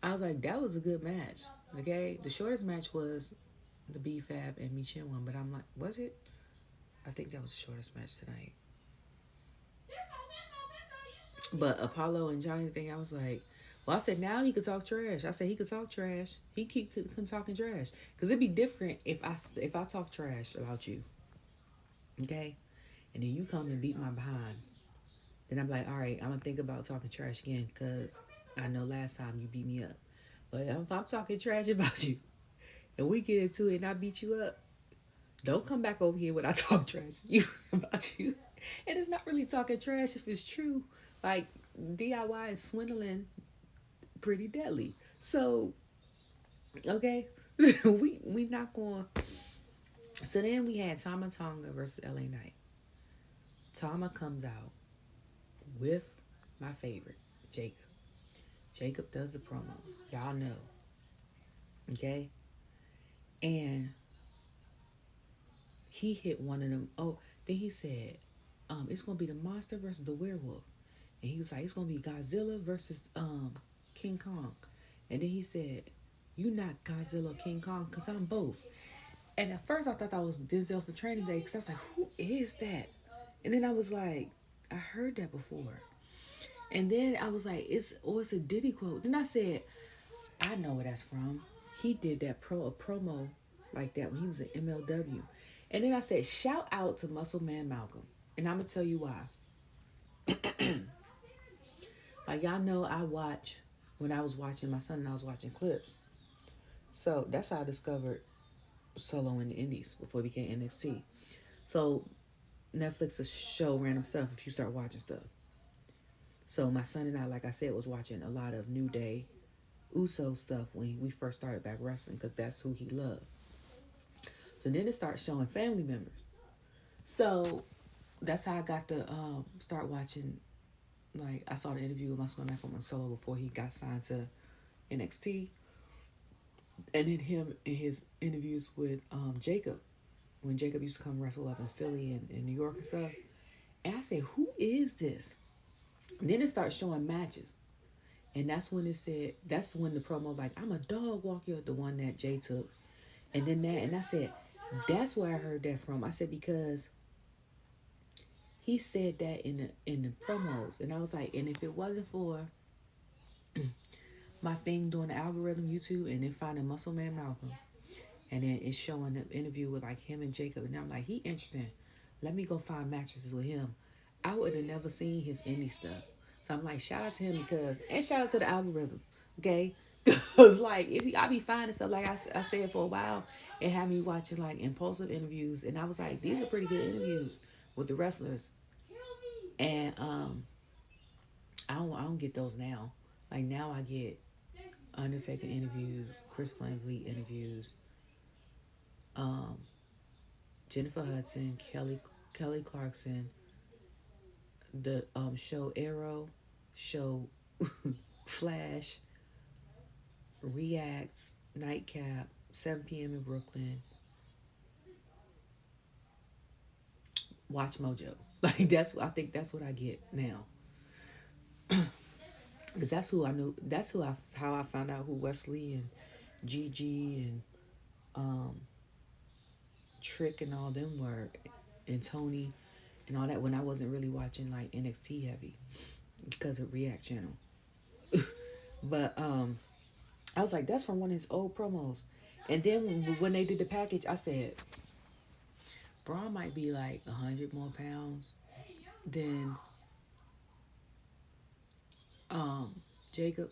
I was like, that was a good match. Okay? The shortest match was the B-Fab and Michin one. But I'm like, was it? I think that was the shortest match tonight. But Apollo and Johnny thing, I was like, well, I said, now he could talk trash. I said, he could talk trash. He keep talking trash. Because it'd be different if I talk trash about you. Okay? And then you come and beat my behind. Then I'm like, all right, I'm going to think about talking trash again because I know last time you beat me up. But if I'm talking trash about you and we get into it and I beat you up, don't come back over here when I talk trash to you about you. And it's not really talking trash if it's true. Like, DIY is swindling pretty deadly. So, okay, we not going. So then we had Tama Tonga versus LA Knight. Tama comes out with my favorite, Jacob. Jacob does the promos. Y'all know. Okay? And he hit one of them. Oh, then he said, it's going to be the monster versus the werewolf. And he was like, it's going to be Godzilla versus King Kong. And then he said, you not Godzilla or King Kong because I'm both. And at first I thought that was Denzel for Training Day because I was like, who is that? And then I was like, I heard that before. And then I was like, it's a Diddy quote. Then I said, I know where that's from. He did that promo like that when he was in MLW. And then I said, shout out to Muscle Man Malcolm. And I'm going to tell you why. Like, y'all know I watch, when I was watching, my son and I was watching clips. So that's how I discovered Solo in the Indies before it became NXT. So Netflix will show random stuff if you start watching stuff. So my son and I, like I said, was watching a lot of New Day, Uso stuff when we first started back wrestling because that's who he loved. So then it started showing family members. So that's how I got to start watching. Like, I saw the interview with Muscle Man from Solo before he got signed to NXT. And then him in his interviews with Jacob, when Jacob used to come wrestle up in Philly and in New York and stuff. And I said, who is this? And then it started showing matches. And that's when it said, that's when the promo, like, I'm a dog walker, the one that Jay took. And then that, and I said, that's where I heard that from. I said, because he said that in the promos. And I was like, and if it wasn't for my thing doing the algorithm, YouTube, and then finding Muscle Man Malcolm, and then it's showing the interview with like him and Jacob, and I'm like, he interesting. Let me go find mattresses with him. I would have never seen his indie stuff. So I'm like, shout out to him because, and shout out to the algorithm, okay? Because like, I be finding stuff, like I said for a while, it had me watching like impulsive interviews, and I was like, these are pretty good interviews with the wrestlers. And I don't get those now. Like now I get Undertaker interviews, Chris Van Vliet interviews, Jennifer Hudson, Kelly Clarkson, the show Arrow, show Flash, Reacts, Nightcap, 7 p.m. in Brooklyn, Watch Mojo. Like I think that's what I get now. Because that's who I knew. That's how I found out who Wesley and Gigi and Trick and all them were, and Tony and all that, when I wasn't really watching like NXT heavy because of React Channel. But I was like, that's from one of his old promos. And then when they did the package, I said, Braun might be like 100 more pounds than Jacob.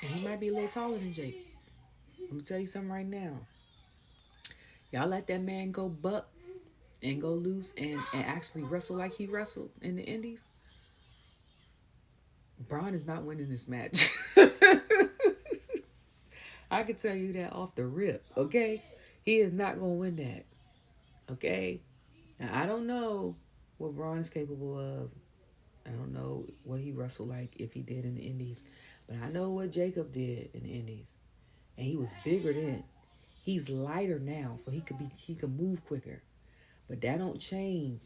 And he might be a little taller than Jacob. I'm going to tell you something right now. Y'all let that man go buck and go loose and actually wrestle like he wrestled in the Indies. Braun is not winning this match. I can tell you that off the rip, okay? He is not going to win that, okay? Now, I don't know what Braun is capable of. I don't know what he wrestled like if he did in the Indies. But I know what Jacob did in the Indies. And he was bigger then. He's lighter now, so he could move quicker. But that don't change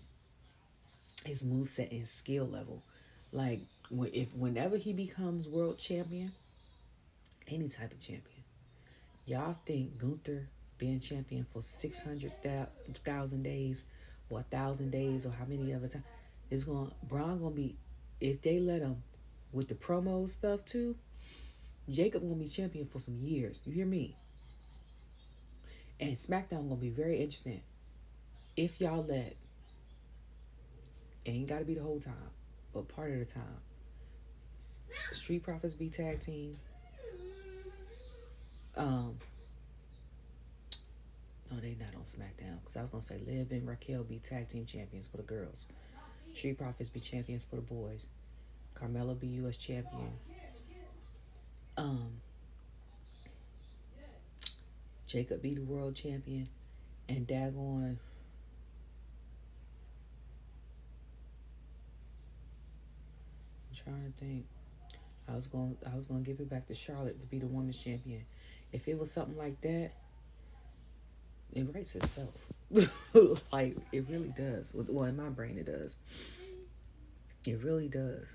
his moveset and skill level. Like, whenever he becomes world champion, any type of champion, y'all think Gunther being champion for 600,000 days or 1,000 days or how many other times Braun gonna be, if they let him with the promo stuff too, Jacob gonna be champion for some years. You hear me? And Smackdown gonna be very interesting if y'all let, ain't gotta be the whole time, but part of the time, Street Profits be tag team. No, they not on SmackDown. Because I was going to say Liv and Raquel be tag team champions for the girls. Street Profits be champions for the boys. Carmelo be U.S. champion. Jacob be the world champion. And daggone, I'm trying to think. I was going to give it back to Charlotte to be the women's champion. If it was something like that, it writes itself. Like, it really does. Well, in my brain it does. It really does.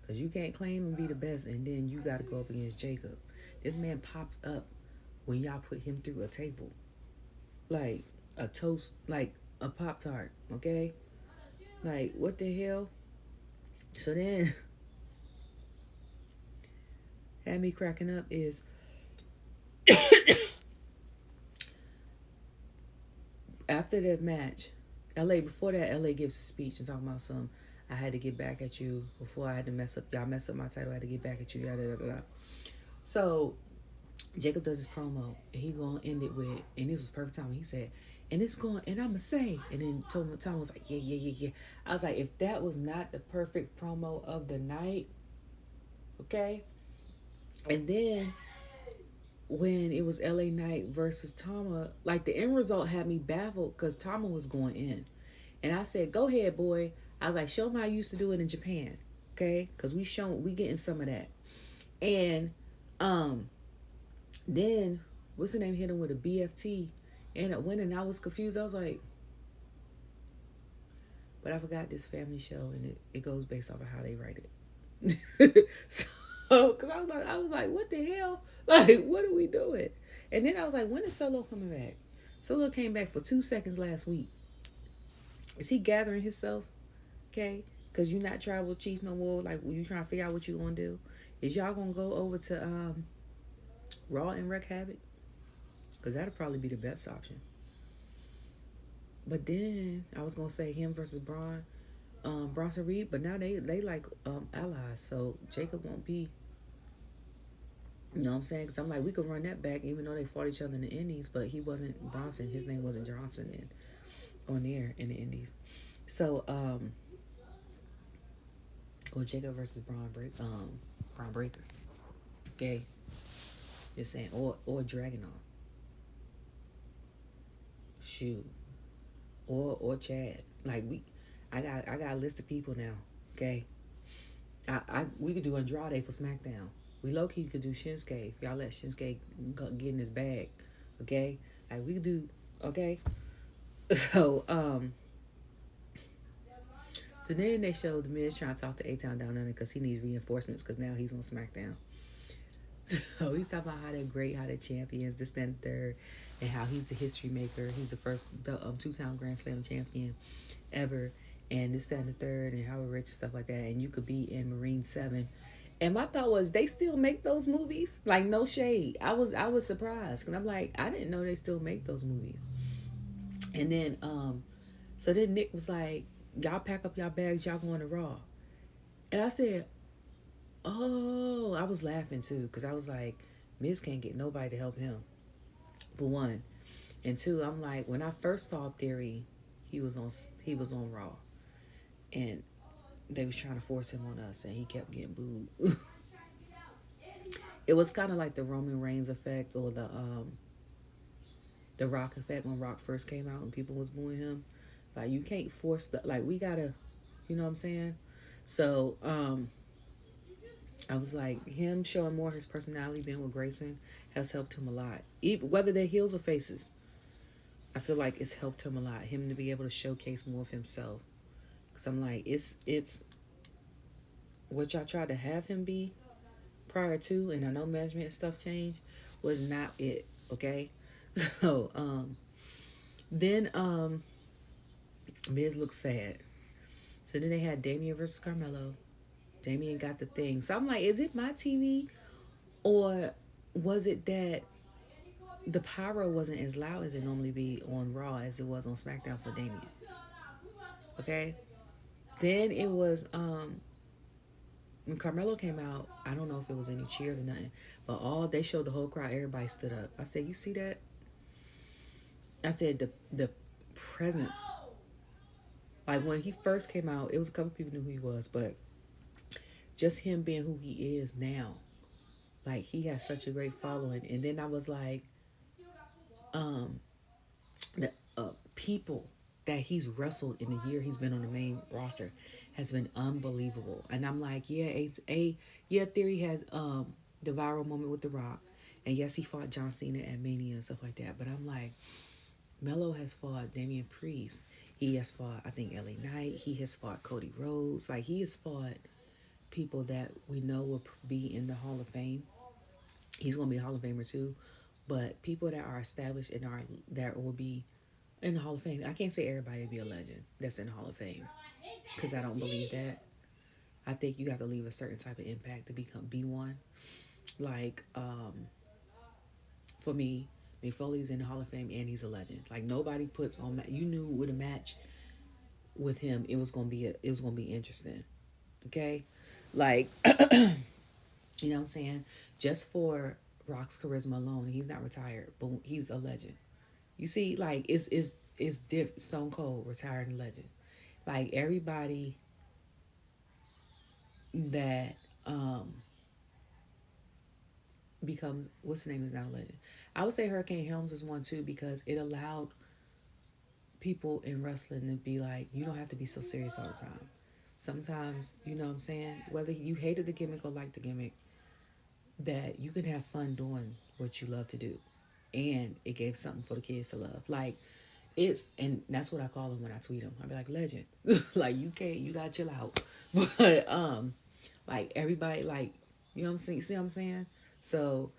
Because you can't claim and be the best and then you got to go up against Jacob. This man pops up when y'all put him through a table. Like a toast, like a Pop-Tart, okay? Like, what the hell? So then, had me cracking up is After that match, LA, before that, LA gives a speech and talking about some, I had to get back at you before I had to mess up, y'all messed up my title, I had to get back at you, yada, yada, yada. So, Jacob does his promo, and he gonna end it with, and this was perfect time. He said, and it's going, and I'ma say, and then Tom was like, yeah, yeah, yeah, yeah. I was like, if that was not the perfect promo of the night, okay. And then when it was LA Knight versus Tama, like the end result had me baffled because Tama was going in, and I said, go ahead, boy. I was like, show them how I used to do it in Japan, okay? Because we getting some of that, and um then what's the name hit him with a BFT, ended up winning. I was confused. I was like, but I forgot this family show, and it goes based off of how they write it. So, because I was like, what the hell? Like, what are we doing? And then I was like, when is Solo coming back? Solo came back for 2 seconds last week. Is he gathering himself? Okay, because you're not tribal chief no more. Like, you trying to figure out what you gonna do? Is y'all gonna go over to Raw and wreak havoc? Because that'll probably be the best option. But then I was gonna say him versus Bronson Reed, but now they like allies, so Jacob won't be. You know what I'm saying? Because I'm like, we could run that back, even though they fought each other in the Indies, but he wasn't Bronson. His name wasn't Johnson on there in the Indies. So or Jacob versus Braun Breaker. Okay, just saying, or Dragunov. Shoot, or Chad. Like I got a list of people now. Okay, we could do Andrade for SmackDown. We low key could do Shinsuke. If y'all let Shinsuke get in his bag, okay? Like we could do, okay. So so then they showed the Miz trying to talk to A-Town down under because he needs reinforcements because now he's on SmackDown. So he's talking about how they're great, how they're champions, this, that, and third, and how he's a history maker. He's the first two-time Grand Slam champion ever, and this, that, and the third, and how rich, stuff like that. And you could be in Marine 7. And my thought was, they still make those movies? Like, no shade. I was surprised because I'm like, I didn't know they still make those movies. And then so then Nick was like, y'all pack up y'all bags, y'all going to Raw. And I said, oh, I was laughing too because I was like, Miz can't get nobody to help him, for one. And two, I'm like, when I first saw Theory, he was on Raw, and they was trying to force him on us, and he kept getting booed. It was kind of like the Roman Reigns effect or the Rock effect when Rock first came out and people was booing him. Like, you can't force we gotta, you know what I'm saying? So I was like, him showing more of his personality, being with Grayson, has helped him a lot. Even whether they're heels or faces, I feel like it's helped him a lot. Him to be able to showcase more of himself. Cause I'm like, it's what y'all tried to have him be prior to, and I know management and stuff changed, was not it. Okay, so then Miz looked sad. So then they had Damien versus Carmelo. Damien got the thing. So I'm like, is it my TV, or was it that the pyro wasn't as loud as it normally be on Raw as it was on SmackDown for Damien? Okay. Then it was when Carmelo came out, I don't know if it was any cheers or nothing, but they showed the whole crowd, everybody stood up. I said, you see that? I said the presence. Like when he first came out, it was a couple people knew who he was, but just him being who he is now, like he has such a great following. And then I was like, um, the people that he's wrestled in the year he's been on the main roster has been unbelievable. And I'm like, yeah, Theory has the viral moment with The Rock, and yes, he fought John Cena at Mania and stuff like that. But I'm like, Melo has fought Damien Priest. He has fought, I think, LA Knight. He has fought Cody Rhodes. Like, he has fought people that we know will be in the Hall of Fame. He's going to be a Hall of Famer too. But people that are established and that will be in the Hall of Fame. I can't say everybody will be a legend that's in the Hall of Fame, because I don't believe that. I think you have to leave a certain type of impact to be one. Like, for me, Mick Foley's in the Hall of Fame and he's a legend. Like nobody puts on. You knew with a match with him, it was gonna be interesting. Okay, like you know what I'm saying. Just for Rock's charisma alone, he's not retired, but he's a legend. You see, like it's Stone Cold retired and legend. Like everybody that becomes what's the name is not a legend. I would say Hurricane Helms is one too because it allowed people in wrestling to be like, you don't have to be so serious all the time. Sometimes, you know what I'm saying, whether you hated the gimmick or liked the gimmick, that you can have fun doing what you love to do. And it gave something for the kids to love. Like and that's what I call them when I tweet them. I be like, legend. Like you gotta chill out. But like everybody, like, you know what I'm saying? See what I'm saying? So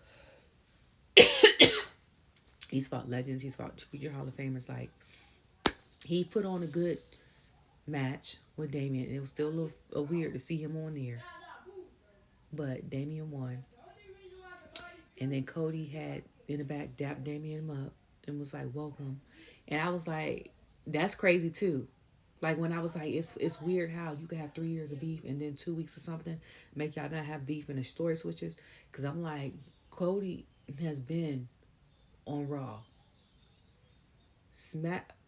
he's fought legends. He's fought future Hall of Famers. Like he put on a good match with Damien. It was still a little weird to see him on there, but Damien won. And then Cody had in the back dapped Damien up and was like, "Welcome." And I was like, "That's crazy too." Like when I was like, it's weird how you could have 3 years of beef and then 2 weeks or something make y'all not have beef and the story switches. Because I'm like, Cody has been on Raw.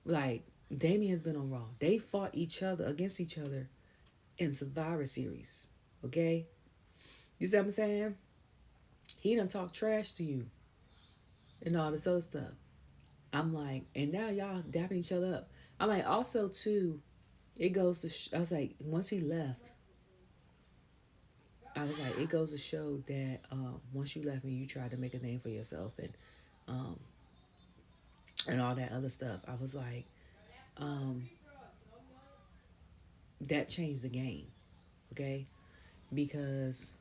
Like Damien has been on Raw. They fought each other against each other in Survivor Series. Okay, you see what I'm saying? He done talk trash to you and all this other stuff. I'm like, and now y'all dapping each other up. I'm like, also too, it goes to. I was like, once he left, I was like, it goes to show that once you left and you tried to make a name for yourself and all that other stuff, I was like, that changed the game, okay? Because,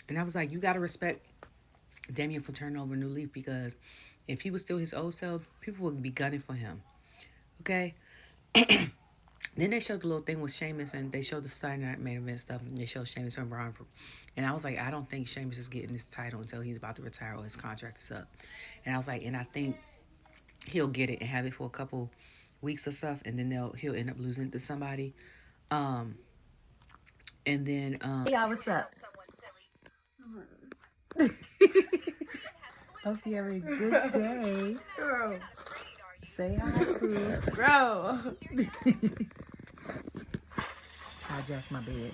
and I was like, you gotta respect Damien for turning over a new leaf because if he was still his old self, people would be gunning for him, okay? Then they showed the little thing with Sheamus and they showed the Saturday Night Main Event stuff and they showed Sheamus from Braun. And I was like, I don't think Sheamus is getting this title until he's about to retire or his contract is up. And I was like, and I think he'll get it and have it for a couple weeks or stuff and then he'll end up losing it to somebody. And then hey y'all, what's up? Hope you're having a good day. Girl. Say hi, crew. Bro. Hijack my bed.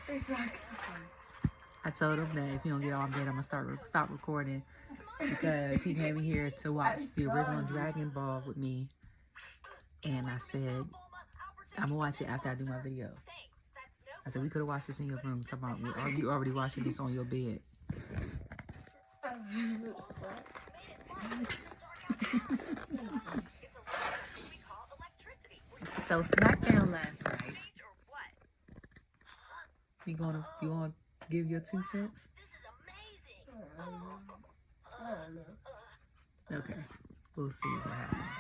Exactly. I told him that if he don't get on bed, I'm gonna stop recording because he came here to watch the original Dragon Ball with me, and I said I'm gonna watch it after I do my video. I said we could have watched this in your room. Talking about you already watching this on your bed. So Smackdown last night. You gonna give your 2 cents? Okay, we'll see what happens.